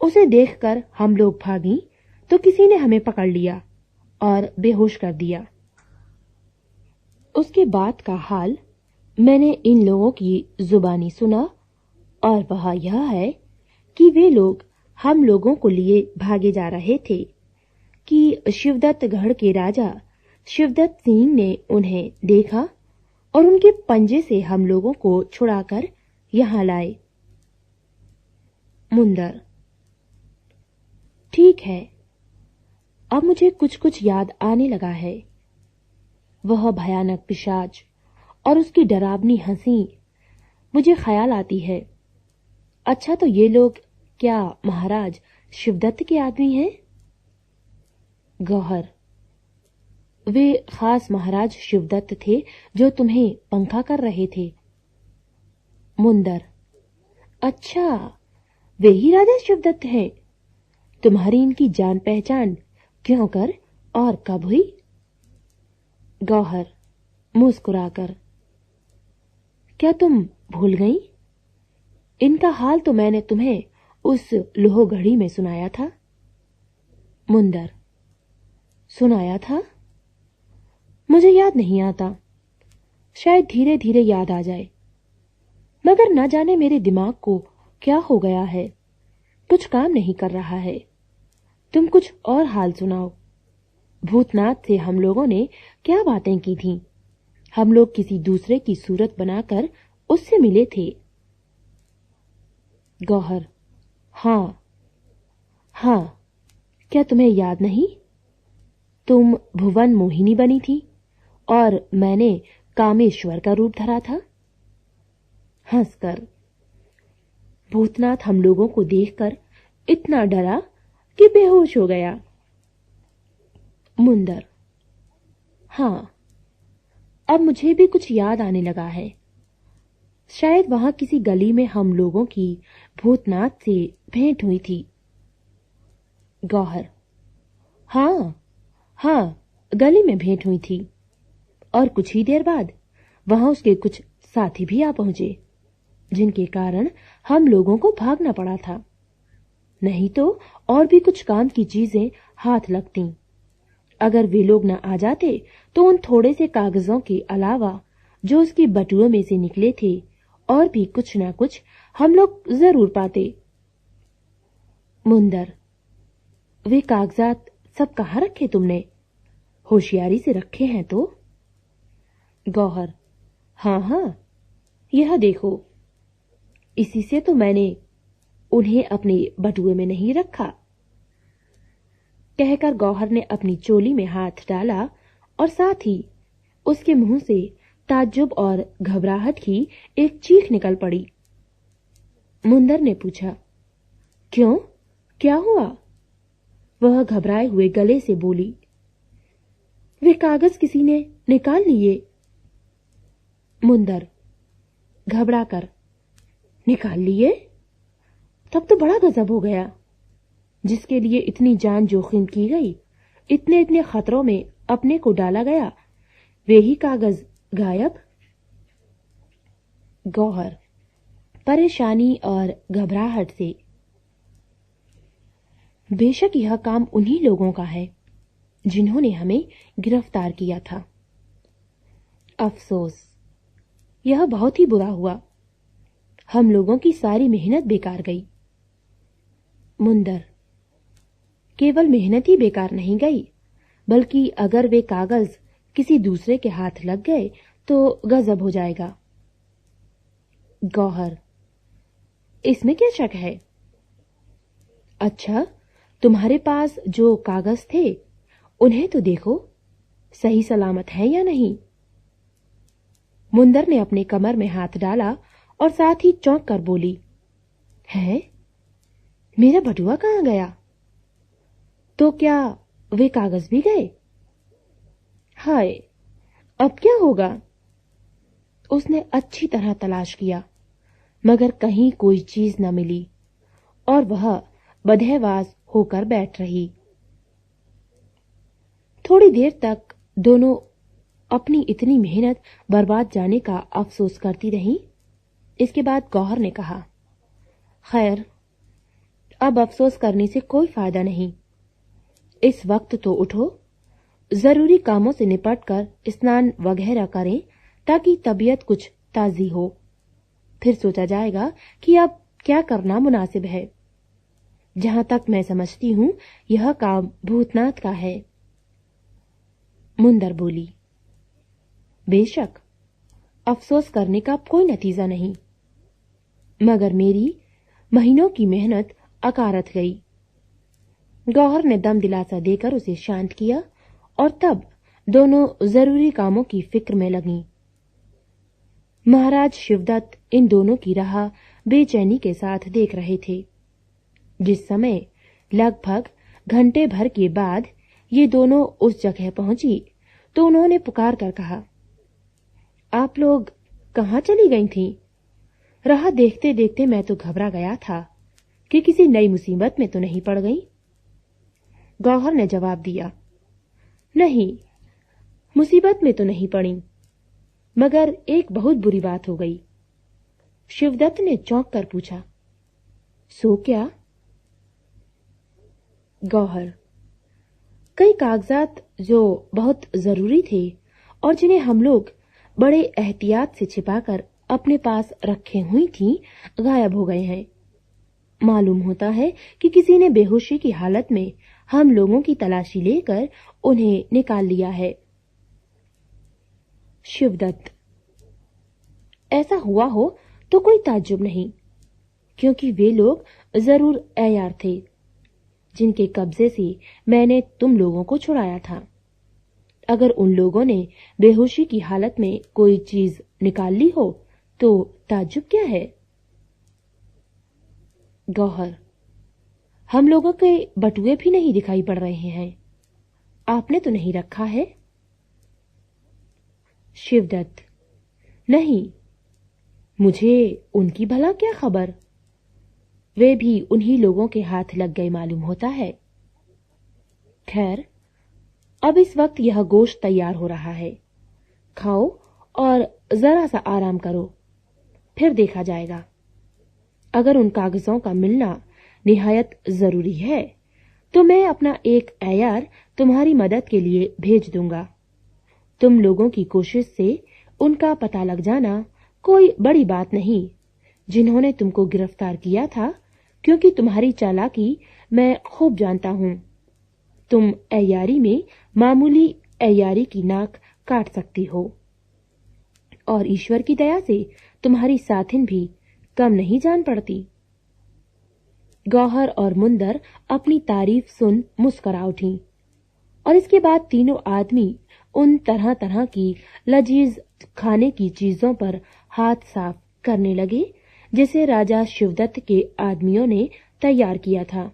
A: उसे देखकर हम लोग भागी तो किसी ने हमें पकड़ लिया और बेहोश कर दिया। उसके बाद का हाल मैंने इन लोगों की जुबानी सुना और वह यह है कि वे लोग हम लोगों को लिए भागे जा रहे थे कि शिवदत्त गढ़ के राजा शिवदत्त सिंह ने उन्हें देखा और उनके पंजे से हम लोगों को छुड़ाकर यहां लाए। मुंदर, ठीक है, अब मुझे कुछ कुछ याद आने लगा है। वह भयानक पिशाच और उसकी डरावनी हंसी मुझे ख्याल आती है। अच्छा, तो ये लोग क्या महाराज शिवदत्त के आदमी हैं? गौहर, वे खास महाराज शिवदत्त थे जो तुम्हें पंखा कर रहे थे। मुंदर, अच्छा, वे ही राजा शिवदत्त हैं। तुम्हारी इनकी जान पहचान क्यों कर और कब हुई? गौहर, मुस्कुराकर, क्या तुम भूल गई? इनका हाल तो मैंने तुम्हें उस लोहगढ़ी में सुनाया था। मुंदर, सुनाया था? मुझे याद नहीं आता, शायद धीरे धीरे याद आ जाए, मगर न जाने मेरे दिमाग को क्या हो गया है, कुछ काम नहीं कर रहा है। तुम कुछ और हाल सुनाओ। भूतनाथ से हम लोगों ने क्या बातें की थीं? हम लोग किसी दूसरे की सूरत बनाकर उससे मिले थे। गौहर, हाँ हाँ, क्या तुम्हें याद नहीं? तुम भुवन मोहिनी बनी थी और मैंने कामेश्वर का रूप धरा था। हंसकर, भूतनाथ हम लोगों को देखकर इतना डरा कि बेहोश हो गया। मुंदर, हाँ, अब मुझे भी कुछ याद आने लगा है। शायद वहां किसी गली में हम लोगों की भूतनाथ से भेंट हुई थी। गौहर, हाँ हाँ, गली में भेंट हुई थी और कुछ ही देर बाद वहां उसके कुछ साथी भी आ पहुंचे जिनके कारण हम लोगों को भागना पड़ा था, नहीं तो और भी कुछ काम की चीजें हाथ लगती। अगर वे लोग न आ जाते तो उन थोड़े से कागजों के अलावा जो उसकी बटुओं में से निकले थे और भी कुछ न कुछ हम लोग जरूर पाते। मुंदर, वे कागजात सब कहाँ रखे तुमने? होशियारी से रखे हैं तो? गौहर, हाँ हाँ, यह देखो, इसी से तो मैंने उन्हें अपने बटुए में नहीं रखा। कहकर गौहर ने अपनी चोली में हाथ डाला और साथ ही उसके मुंह से ताज्जुब और घबराहट की एक चीख निकल पड़ी। मुंदर ने पूछा, क्यों, क्या हुआ? वह घबराए हुए गले से बोली, वे कागज किसी ने निकाल लिए। मुंदर घबरा कर, निकाल लिए? तब तो बड़ा गजब हो गया। जिसके लिए इतनी जान जोखिम की गई, इतने इतने खतरों में अपने को डाला गया, वे ही कागज गायब। गौहर परेशानी और घबराहट से, बेशक यह काम उन्हीं लोगों का है जिन्होंने हमें गिरफ्तार किया था। अफसोस, यह बहुत ही बुरा हुआ। हम लोगों की सारी मेहनत बेकार गई। मुंदर, केवल मेहनत ही बेकार नहीं गई, बल्कि अगर वे कागज किसी दूसरे के हाथ लग गए तो गजब हो जाएगा। गौहर, इसमें क्या शक है? अच्छा, तुम्हारे पास जो कागज थे उन्हें तो देखो, सही सलामत है या नहीं। मुंदर ने अपने कमर में हाथ डाला और साथ ही चौंक कर बोली, है? मेरा बटुआ कहां गया? तो क्या वे कागज भी गए? हाय, अब क्या होगा? उसने अच्छी तरह तलाश किया, मगर कहीं कोई चीज न मिली और वह बदहवास होकर बैठ रही। थोड़ी देर तक दोनों अपनी इतनी मेहनत बर्बाद जाने का अफसोस करती रहीं। इसके बाद गौहर ने कहा, खैर, अब अफसोस करने से कोई फायदा नहीं। इस वक्त तो उठो, जरूरी कामों से निपटकर स्नान वगैरह करें ताकि तबीयत कुछ ताजी हो। फिर सोचा जाएगा कि अब क्या करना मुनासिब है। जहां तक मैं समझती हूं, यह काम भूतनाथ का है। मुंदर बोली, बेशक, अफसोस करने का कोई नतीजा नहीं, मगर मेरी महीनों की मेहनत अकारत गई। गौहर ने दम दिलासा देकर उसे शांत किया और तब दोनों जरूरी कामों की फिक्र में लगीं। महाराज शिवदत्त इन दोनों की राह बेचैनी के साथ देख रहे थे। जिस समय लगभग घंटे भर के बाद ये दोनों उस जगह पहुंची तो उन्होंने पुकार कर कहा, आप लोग कहां चली गई थीं? राह देखते देखते मैं तो घबरा गया था कि किसी नई मुसीबत में तो नहीं पड़ गई। गौहर ने जवाब दिया, नहीं, मुसीबत में तो नहीं पड़ी, मगर एक बहुत बुरी बात हो गई। शिवदत्त ने चौंक कर पूछा, सो क्या? गौहर, कई कागजात जो बहुत जरूरी थे और जिन्हें हम लोग बड़े एहतियात से छिपाकर अपने पास रखे हुई थीं, गायब हो गए हैं। मालूम होता है कि किसी ने बेहोशी की हालत में हम लोगों की तलाशी लेकर उन्हें निकाल लिया है। शिवदत्त, ऐसा हुआ हो तो कोई ताज्जुब नहीं, क्योंकि वे लोग जरूर ऐयार थे जिनके कब्जे से मैंने तुम लोगों को छुड़ाया था। अगर उन लोगों ने बेहोशी की हालत में कोई चीज निकाल ली हो तो ताज्जुब क्या है? गौहर, हम लोगों के बटुए भी नहीं दिखाई पड़ रहे हैं। आपने तो नहीं रखा है? शिवदत्त, नहीं, मुझे उनकी भला क्या खबर। वे भी उन्हीं लोगों के हाथ लग गए मालूम होता है। खैर, अब इस वक्त यह गोश्त तैयार हो रहा है, खाओ और जरा सा आराम करो, फिर देखा जाएगा। अगर उन कागजों का मिलना निहायत जरूरी है तो मैं अपना एक ऐयार तुम्हारी मदद के लिए भेज दूंगा। तुम लोगों की कोशिश से उनका पता लग जाना कोई बड़ी बात नहीं जिन्होंने तुमको गिरफ्तार किया था, क्योंकि तुम्हारी चालाकी मैं खूब जानता हूं। तुम ऐयारी में मामूली ऐयारी की नाक काट सकती हो और ईश्वर की दया से तुम्हारी साथिन भी कम नहीं जान पड़ती। गौहर और मुंदर अपनी तारीफ सुन मुस्कुरा उठी और इसके बाद तीनों आदमी उन तरह तरह की लजीज खाने की चीजों पर हाथ साफ करने लगे जिसे राजा शिवदत्त के आदमियों ने तैयार किया था।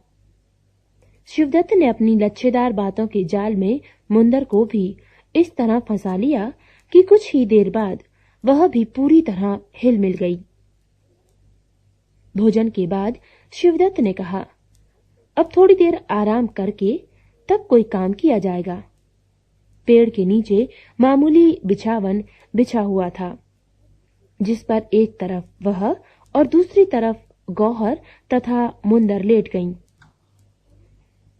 A: शिवदत्त ने अपनी लच्छेदार बातों के जाल में मुंदर को भी इस तरह फंसा लिया कि कुछ ही देर बाद वह भी पूरी तरह हिल मिल गई। भोजन के बाद शिवदत्त ने कहा, अब थोड़ी देर आराम करके तब कोई काम किया जाएगा। पेड़ के नीचे मामूली बिछावन बिछा हुआ था, जिस पर एक तरफ वह और दूसरी तरफ गौहर तथा मुंदर लेट गईं।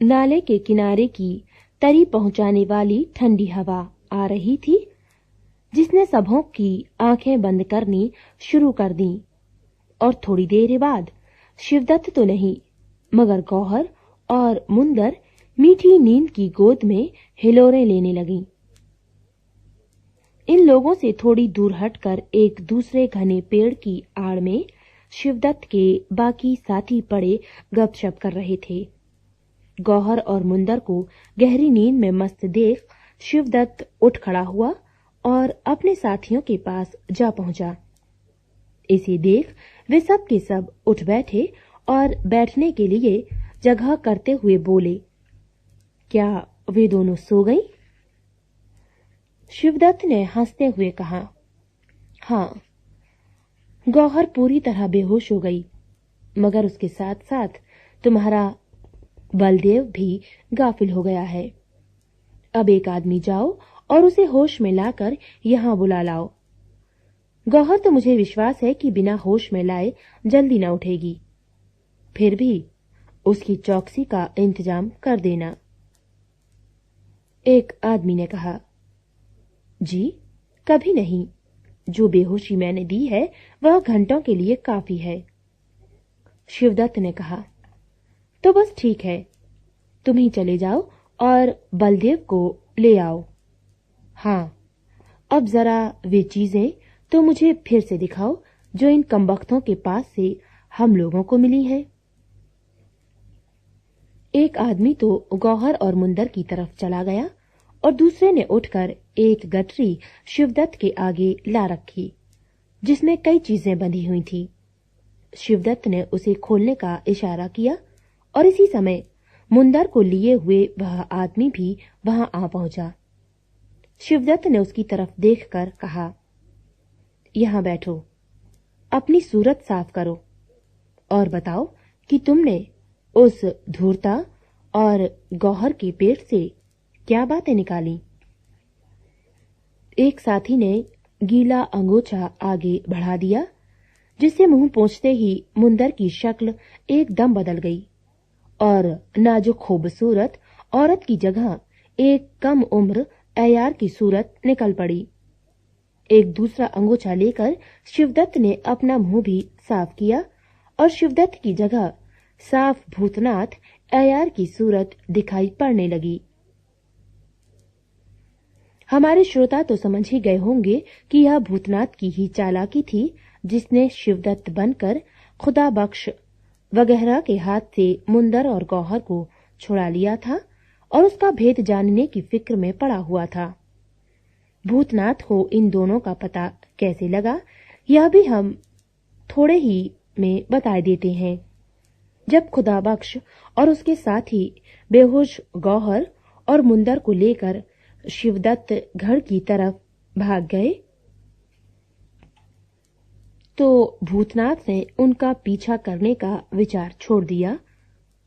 A: नाले के किनारे की तरी पहुंचाने वाली ठंडी हवा आ रही थी, जिसने सबों की आंखें बंद करनी शुरू कर दी। और थोड़ी देर बाद शिवदत्त तो नहीं मगर गौहर और मुंदर मीठी नींद की गोद में हिलोरें लेने लगी। इन लोगों से थोड़ी दूर हटकर एक दूसरे घने पेड़ की आड़ में शिवदत्त के बाकी साथी पड़े गपशप कर रहे थे। गौहर और मुंदर को गहरी नींद में मस्त देख शिवदत्त उठ खड़ा हुआ और अपने साथियों के पास जा पहुंचा। इसे देख वे सब के सब उठ बैठे और बैठने के लिए जगह करते हुए बोले, क्या वे दोनों सो गईं? शिवदत्त ने हंसते हुए कहा, हाँ। गौहर पूरी तरह बेहोश हो गई, मगर उसके साथ साथ तुम्हारा बलदेव भी गाफिल हो गया है। अब एक आदमी जाओ और उसे होश में लाकर यहां बुला लाओ। गौहर तो मुझे विश्वास है कि बिना होश में लाए जल्दी न उठेगी, फिर भी उसकी चौकसी का इंतजाम कर देना। एक आदमी ने कहा, जी कभी नहीं, जो बेहोशी मैंने दी है वह घंटों के लिए काफी है। शिवदत्त ने कहा, तो बस ठीक है, तुम ही चले जाओ और बलदेव को ले आओ। हाँ, अब जरा वे चीजें तो मुझे फिर से दिखाओ जो इन कमबख्तों के पास से हम लोगों को मिली हैं। एक आदमी तो गौहर और मुंदर की तरफ चला गया और दूसरे ने उठकर एक गठरी शिवदत्त के आगे ला रखी, जिसमें कई चीजें बंधी हुई थी। शिवदत्त ने उसे खोलने का इशारा किया और इसी समय मुंदर को लिए हुए वह आदमी भी वहां आ पहुंचा। शिवदत्त ने उसकी तरफ देखकर कहा, यहां बैठो, अपनी सूरत साफ करो और बताओ कि तुमने उस धूर्ता और गौहर के पेट से क्या बातें निकाली। एक साथी ने गीला अंगोछा आगे बढ़ा दिया, जिससे मुंह पोंछते ही मुंदर की शक्ल एकदम बदल गई और नाजुक खूबसूरत औरत की जगह एक कम उम्र अय्यार की सूरत निकल पड़ी। एक दूसरा अंगोछा लेकर शिवदत्त ने अपना मुंह भी साफ किया और शिवदत्त की जगह साफ भूतनाथ अय्यार की सूरत दिखाई पड़ने लगी। हमारे श्रोता तो समझ ही गए होंगे कि यह भूतनाथ की ही चालाकी थी, जिसने शिवदत्त बनकर खुदा बख्श वगैरह के हाथ से मुंदर और गौहर को छुड़ा लिया था और उसका भेद जानने की फिक्र में पड़ा हुआ था। भूतनाथ को इन दोनों का पता कैसे लगा, यह भी हम थोड़े ही में बता देते हैं। जब खुदा बख्श और उसके साथी बेहोश गौहर और मुंदर को लेकर शिवदत्त घर की तरफ भाग गए, तो भूतनाथ ने उनका पीछा करने का विचार छोड़ दिया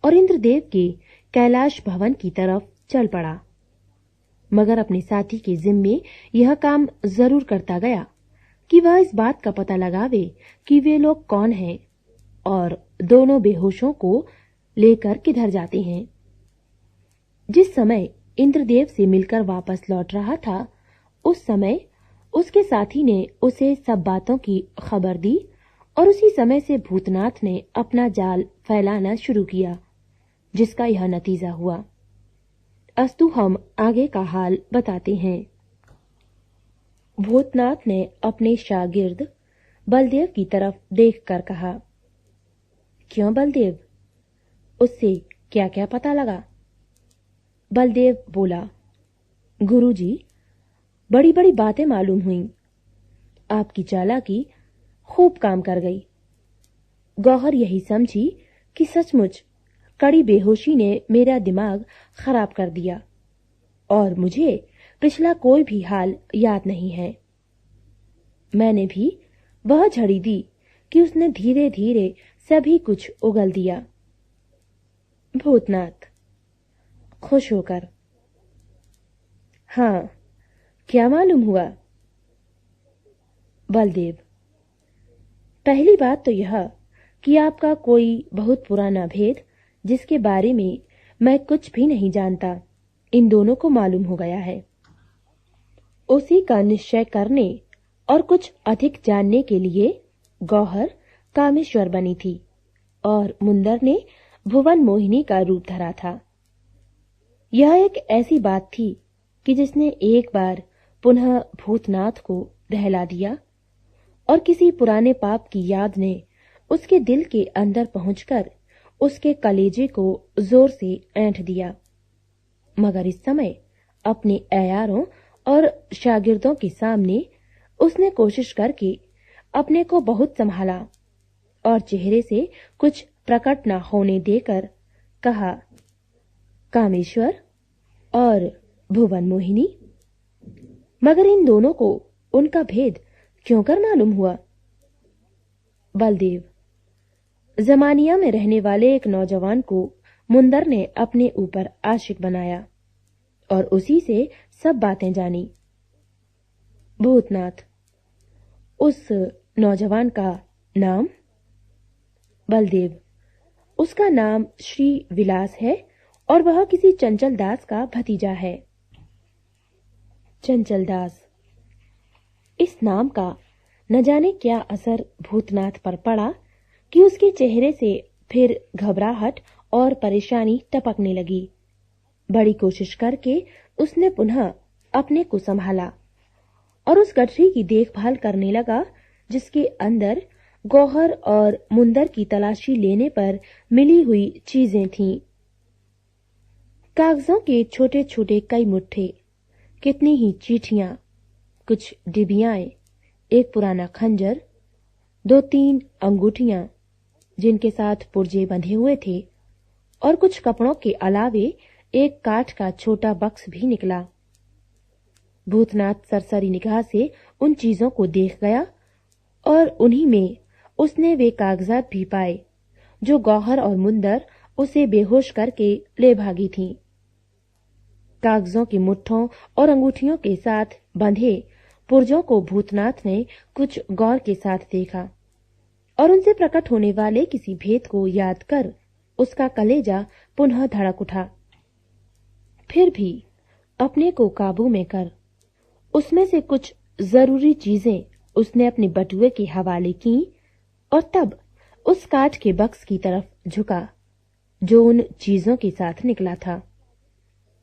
A: और इंद्रदेव के कैलाश भवन की तरफ चल पड़ा। मगर अपने साथी के जिम्मे यह काम जरूर करता गया कि वह इस बात का पता लगावे कि वे लोग कौन हैं और दोनों बेहोशों को लेकर किधर जाते हैं। जिस समय इंद्रदेव से मिलकर वापस लौट रहा था, उस समय उसके साथी ने उसे सब बातों की खबर दी और उसी समय से भूतनाथ ने अपना जाल फैलाना शुरू किया, जिसका यह नतीजा हुआ। अस्तु हम आगे का हाल बताते हैं। भूतनाथ ने अपने शागिर्द बलदेव की तरफ देखकर कहा, क्यों बलदेव, उससे क्या क्या पता लगा? बलदेव बोला, गुरुजी, बड़ी बड़ी बातें मालूम हुई। आपकी चालाकी खूब काम कर गई। गौहर यही समझी कि सचमुच कड़ी बेहोशी ने मेरा दिमाग खराब कर दिया और मुझे पिछला कोई भी हाल याद नहीं है। मैंने भी वह झड़ी दी कि उसने धीरे धीरे सभी कुछ उगल दिया। भूतनाथ खुश होकर, हाँ, क्या मालूम हुआ? बलदेव, पहली बात तो यह कि आपका कोई बहुत पुराना भेद जिसके बारे में मैं कुछ भी नहीं जानता, इन दोनों को मालूम हो गया है। उसी का निश्चय करने और कुछ अधिक जानने के लिए गौहर कामेश्वर बनी थी और मुंदर ने भुवन मोहिनी का रूप धरा था। यह एक ऐसी बात थी कि जिसने एक बार पुनः भूतनाथ को दहला दिया और किसी पुराने पाप की याद ने उसके दिल के अंदर पहुंचकर उसके कलेजे को जोर से ऐंठ दिया। मगर इस समय अपने अयारों और शागिर्दों के सामने उसने कोशिश करके अपने को बहुत संभाला और चेहरे से कुछ प्रकट न होने देकर कहा, कामेश्वर और भुवन मोहिनी, मगर इन दोनों को उनका भेद क्यों कर मालूम हुआ? बलदेव, जमानिया में रहने वाले एक नौजवान को मुंदर ने अपने ऊपर आशिक बनाया और उसी से सब बातें जानी। भूतनाथ, उस नौजवान का नाम? बलदेव, उसका नाम श्री विलास है और वह किसी चंचल दास का भतीजा है। चंचल दास, इस नाम का न जाने क्या असर भूतनाथ पर पड़ा कि उसके चेहरे से फिर घबराहट और परेशानी टपकने लगी। बड़ी कोशिश करके उसने पुनः अपने को संभाला और उस गठरी की देखभाल करने लगा जिसके अंदर गौहर और मुंदर की तलाशी लेने पर मिली हुई चीजें थीं। कागजों के छोटे छोटे कई मुट्ठे, कितनी ही चिट्ठियां, कुछ डिबियाएं, एक पुराना खंजर, 2-3 अंगूठियां जिनके साथ पुर्जे बंधे हुए थे और कुछ कपड़ों के अलावे एक काठ का छोटा बक्स भी निकला। भूतनाथ सरसरी निगाह से उन चीजों को देख गया और उन्हीं में उसने वे कागजात भी पाए जो गौहर और मुंदर उसे बेहोश करके ले भागी थीं। कागजों की मुट्ठों और अंगूठियों के साथ बंधे पुर्जों को भूतनाथ ने कुछ गौर के साथ देखा और उनसे प्रकट होने वाले किसी भेद को याद कर उसका कलेजा पुनः धड़क उठा। फिर भी अपने को काबू में कर उसमें से कुछ जरूरी चीजें उसने अपने बटुए के हवाले की और तब उस काठ के बक्स की तरफ झुका जो उन चीजों के साथ निकला था।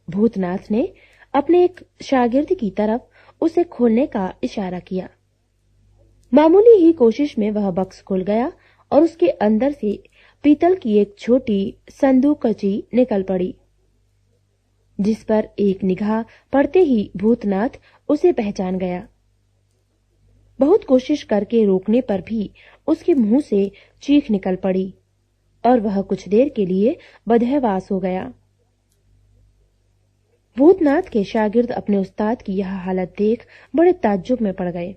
A: भूतनाथ ने अपने एक शागिर्द की तरफ उसे खोलने का इशारा किया। मामूली ही कोशिश में वह बक्स खुल गया और उसके अंदर से पीतल की एक छोटी संदूकची निकल पड़ी जिस पर एक निगाह पड़ते ही भूतनाथ उसे पहचान गया। बहुत कोशिश करके रोकने पर भी उसके मुंह से चीख निकल पड़ी और वह कुछ देर के लिए बदहवास हो गया। भूतनाथ के शागिर्द अपने उस्ताद की यह हालत देख बड़े ताज्जुब में पड़ गए,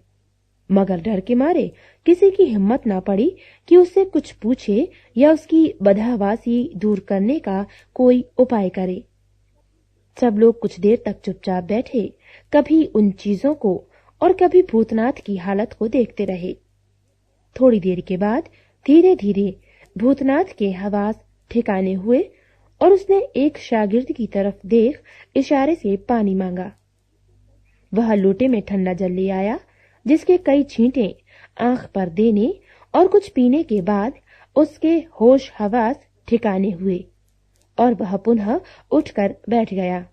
A: मगर डर के मारे किसी की हिम्मत ना पड़ी कि उससे कुछ पूछे या उसकी बदहवासी दूर करने का कोई उपाय करे। सब लोग कुछ देर तक चुपचाप बैठे, कभी उन चीजों को और कभी भूतनाथ की हालत को देखते रहे। थोड़ी देर के बाद धीरे धीरे भूतनाथ के हवास ठिकाने हुए और उसने एक शागिर्द की तरफ देख इशारे से पानी मांगा। वह लोटे में ठंडा जल ले आया जिसके कई छींटे आंख पर देने और कुछ पीने के बाद उसके होश हवास ठिकाने हुए और वह पुनः उठकर बैठ गया।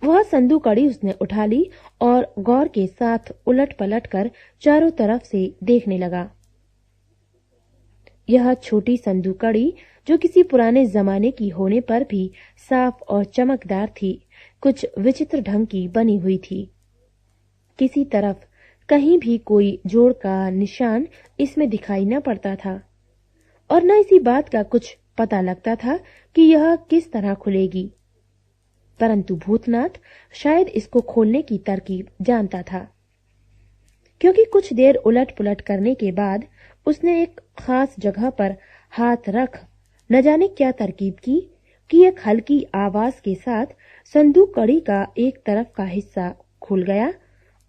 A: वह संदूकड़ी उसने उठा ली और गौर के साथ उलट पलट कर चारों तरफ से देखने लगा। यह छोटी संदूकड़ी जो किसी पुराने जमाने की होने पर भी साफ और चमकदार थी, कुछ विचित्र ढंग की बनी हुई थी। किसी तरफ कहीं भी कोई जोड़ का निशान इसमें दिखाई न पड़ता था और न इसी बात का कुछ पता लगता था कि यह किस तरह खुलेगी, परंतु भूतनाथ शायद इसको खोलने की तरकीब जानता था। क्योंकि कुछ देर उलट पुलट करने के बाद उसने एक खास जगह पर हाथ रख न जाने क्या तरकीब की कि एक हल्की आवाज के साथ संदूक कड़ी का एक तरफ का हिस्सा खुल गया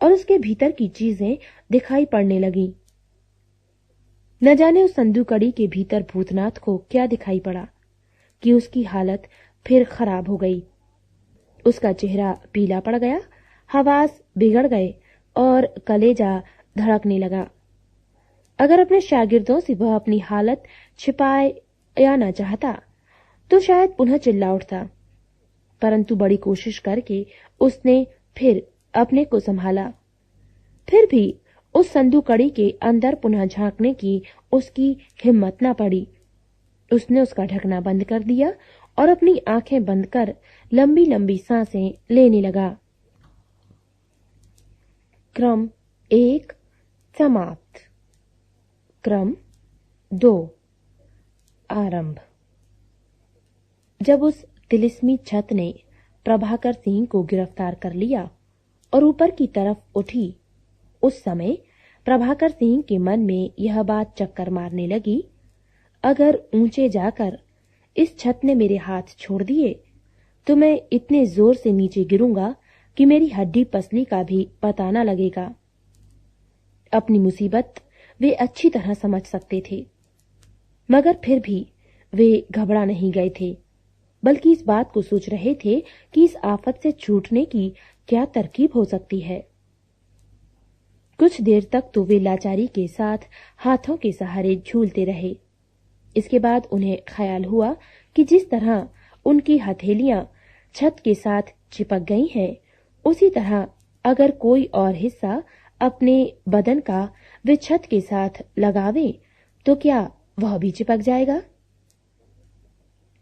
A: और उसके भीतर की चीजें दिखाई पड़ने लगी। न जाने उस संदूक कड़ी के भीतर भूतनाथ को क्या दिखाई पड़ा कि उसकी हालत फिर खराब हो गई। उसका चेहरा पीला पड़ गया, हवास बिगड़ गए और कलेजा धड़कने लगा। अगर अपने शागिर्दों से वह अपनी हालत छिपाए या न चाहता तो शायद पुनः चिल्ला उठता, परंतु बड़ी कोशिश करके उसने फिर अपने को संभाला। फिर भी उस संदूक कड़ी के अंदर पुनः झांकने की उसकी हिम्मत न पड़ी। उसने उसका ढकना बंद कर दिया और अपनी आंखें बंद कर लंबी लंबी सांसें लेने लगा। क्रम 1 समाप्त। क्रम 2 आरंभ। जब उस तिलिस्मी छत ने प्रभाकर सिंह को गिरफ्तार कर लिया और ऊपर की तरफ उठी, उस समय प्रभाकर सिंह के मन में यह बात चक्कर मारने लगी, अगर ऊंचे जाकर इस छत ने मेरे हाथ छोड़ दिए तो मैं इतने जोर से नीचे गिरूंगा कि मेरी हड्डी पसली का भी पता न लगेगा। अपनी मुसीबत वे अच्छी तरह समझ सकते थे, मगर फिर भी वे घबरा नहीं गए थे, बल्कि इस बात को सोच रहे थे कि इस आफत से छूटने की क्या तरकीब हो सकती है। कुछ देर तक तो वे लाचारी के साथ हाथों के सहारे झूलते रहे। इसके बाद उन्हें ख्याल हुआ कि जिस तरह उनकी हथेलियां छत के साथ चिपक गई हैं, उसी तरह अगर कोई और हिस्सा अपने बदन का वे छत के साथ लगावे तो क्या वह भी चिपक जाएगा।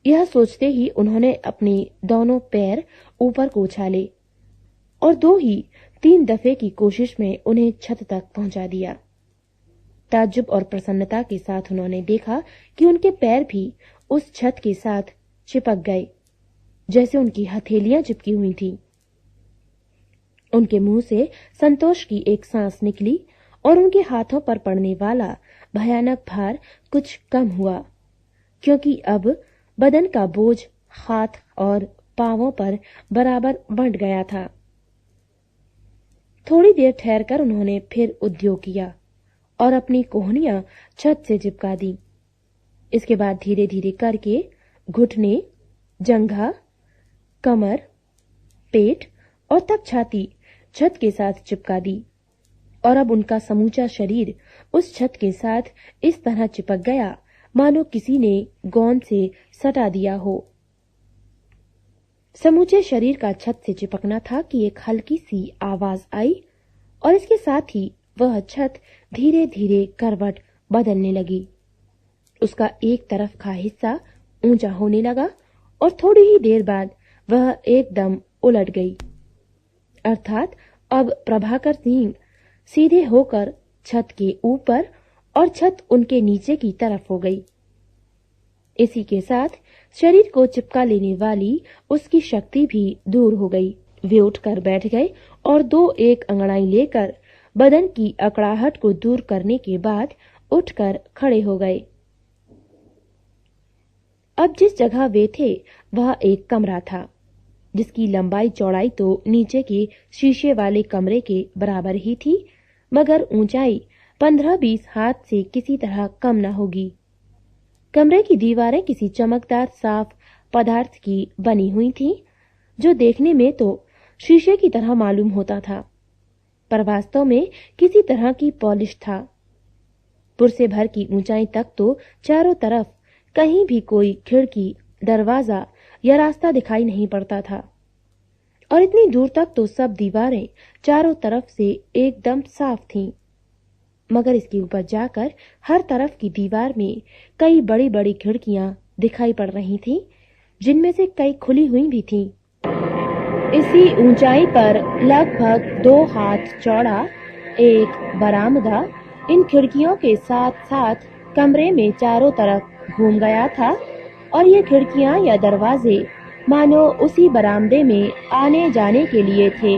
A: यह सोचते ही उन्होंने अपने दोनों पैर ऊपर को उछाले और 2 ही 3 दफे की कोशिश में उन्हें छत तक पहुंचा दिया। ताज्जुब और प्रसन्नता के साथ उन्होंने देखा कि उनके पैर भी उस छत के साथ चिपक गए जैसे उनकी हथेलियां चिपकी हुई थीं। उनके मुंह से संतोष की एक सांस निकली और उनके हाथों पर पड़ने वाला भयानक भार कुछ कम हुआ, क्योंकि अब बदन का बोझ हाथ और पांवों पर बराबर बंट गया था। थोड़ी देर ठहरकर उन्होंने फिर उद्योग किया और अपनी कोहनियां छत से चिपका दी। इसके बाद धीरे धीरे करके घुटने, जंघा, कमर, पेट और तक छाती छत के साथ चिपका दी और अब उनका समूचा शरीर उस छत के साथ इस तरह चिपक गया मानो किसी ने गोंद से सटा दिया हो। समूचे शरीर का छत से चिपकना था कि एक हल्की सी आवाज आई और इसके साथ ही वह छत धीरे धीरे करवट बदलने लगी। उसका एक तरफ का हिस्सा ऊंचा होने लगा और थोड़ी ही देर बाद वह एकदम उलट गई, अर्थात अब प्रभाकर सिंह सीधे होकर छत के ऊपर और छत उनके नीचे की तरफ हो गई। इसी के साथ शरीर को चिपका लेने वाली उसकी शक्ति भी दूर हो गई। वे उठकर बैठ गए और 2-1 अंगड़ाई लेकर बदन की अकड़ाहट को दूर करने के बाद उठकर खड़े हो गए। अब जिस जगह वे थे वह एक कमरा था, जिसकी लंबाई चौड़ाई तो नीचे के शीशे वाले कमरे के बराबर ही थी, मगर ऊंचाई 15-20 हाथ से किसी तरह कम न होगी। कमरे की दीवारें किसी चमकदार साफ पदार्थ की बनी हुई थीं, जो देखने में तो शीशे की तरह मालूम होता था, पर वास्तव में किसी तरह की पॉलिश था। पुरसे भर की ऊंचाई तक तो चारों तरफ कहीं भी कोई खिड़की, दरवाजा या रास्ता दिखाई नहीं पड़ता था और इतनी दूर तक तो सब दीवारें चारों तरफ से एकदम साफ थीं, मगर इसके ऊपर जाकर हर तरफ की दीवार में कई बड़ी बड़ी खिड़कियां दिखाई पड़ रही थीं, जिनमें से कई खुली हुई भी थीं। इसी ऊंचाई पर लगभग 2 हाथ चौड़ा एक बरामदा इन खिड़कियों के साथ साथ कमरे में चारों तरफ घूम गया था और ये खिड़कियां या दरवाजे मानो उसी बरामदे में आने जाने के लिए थे।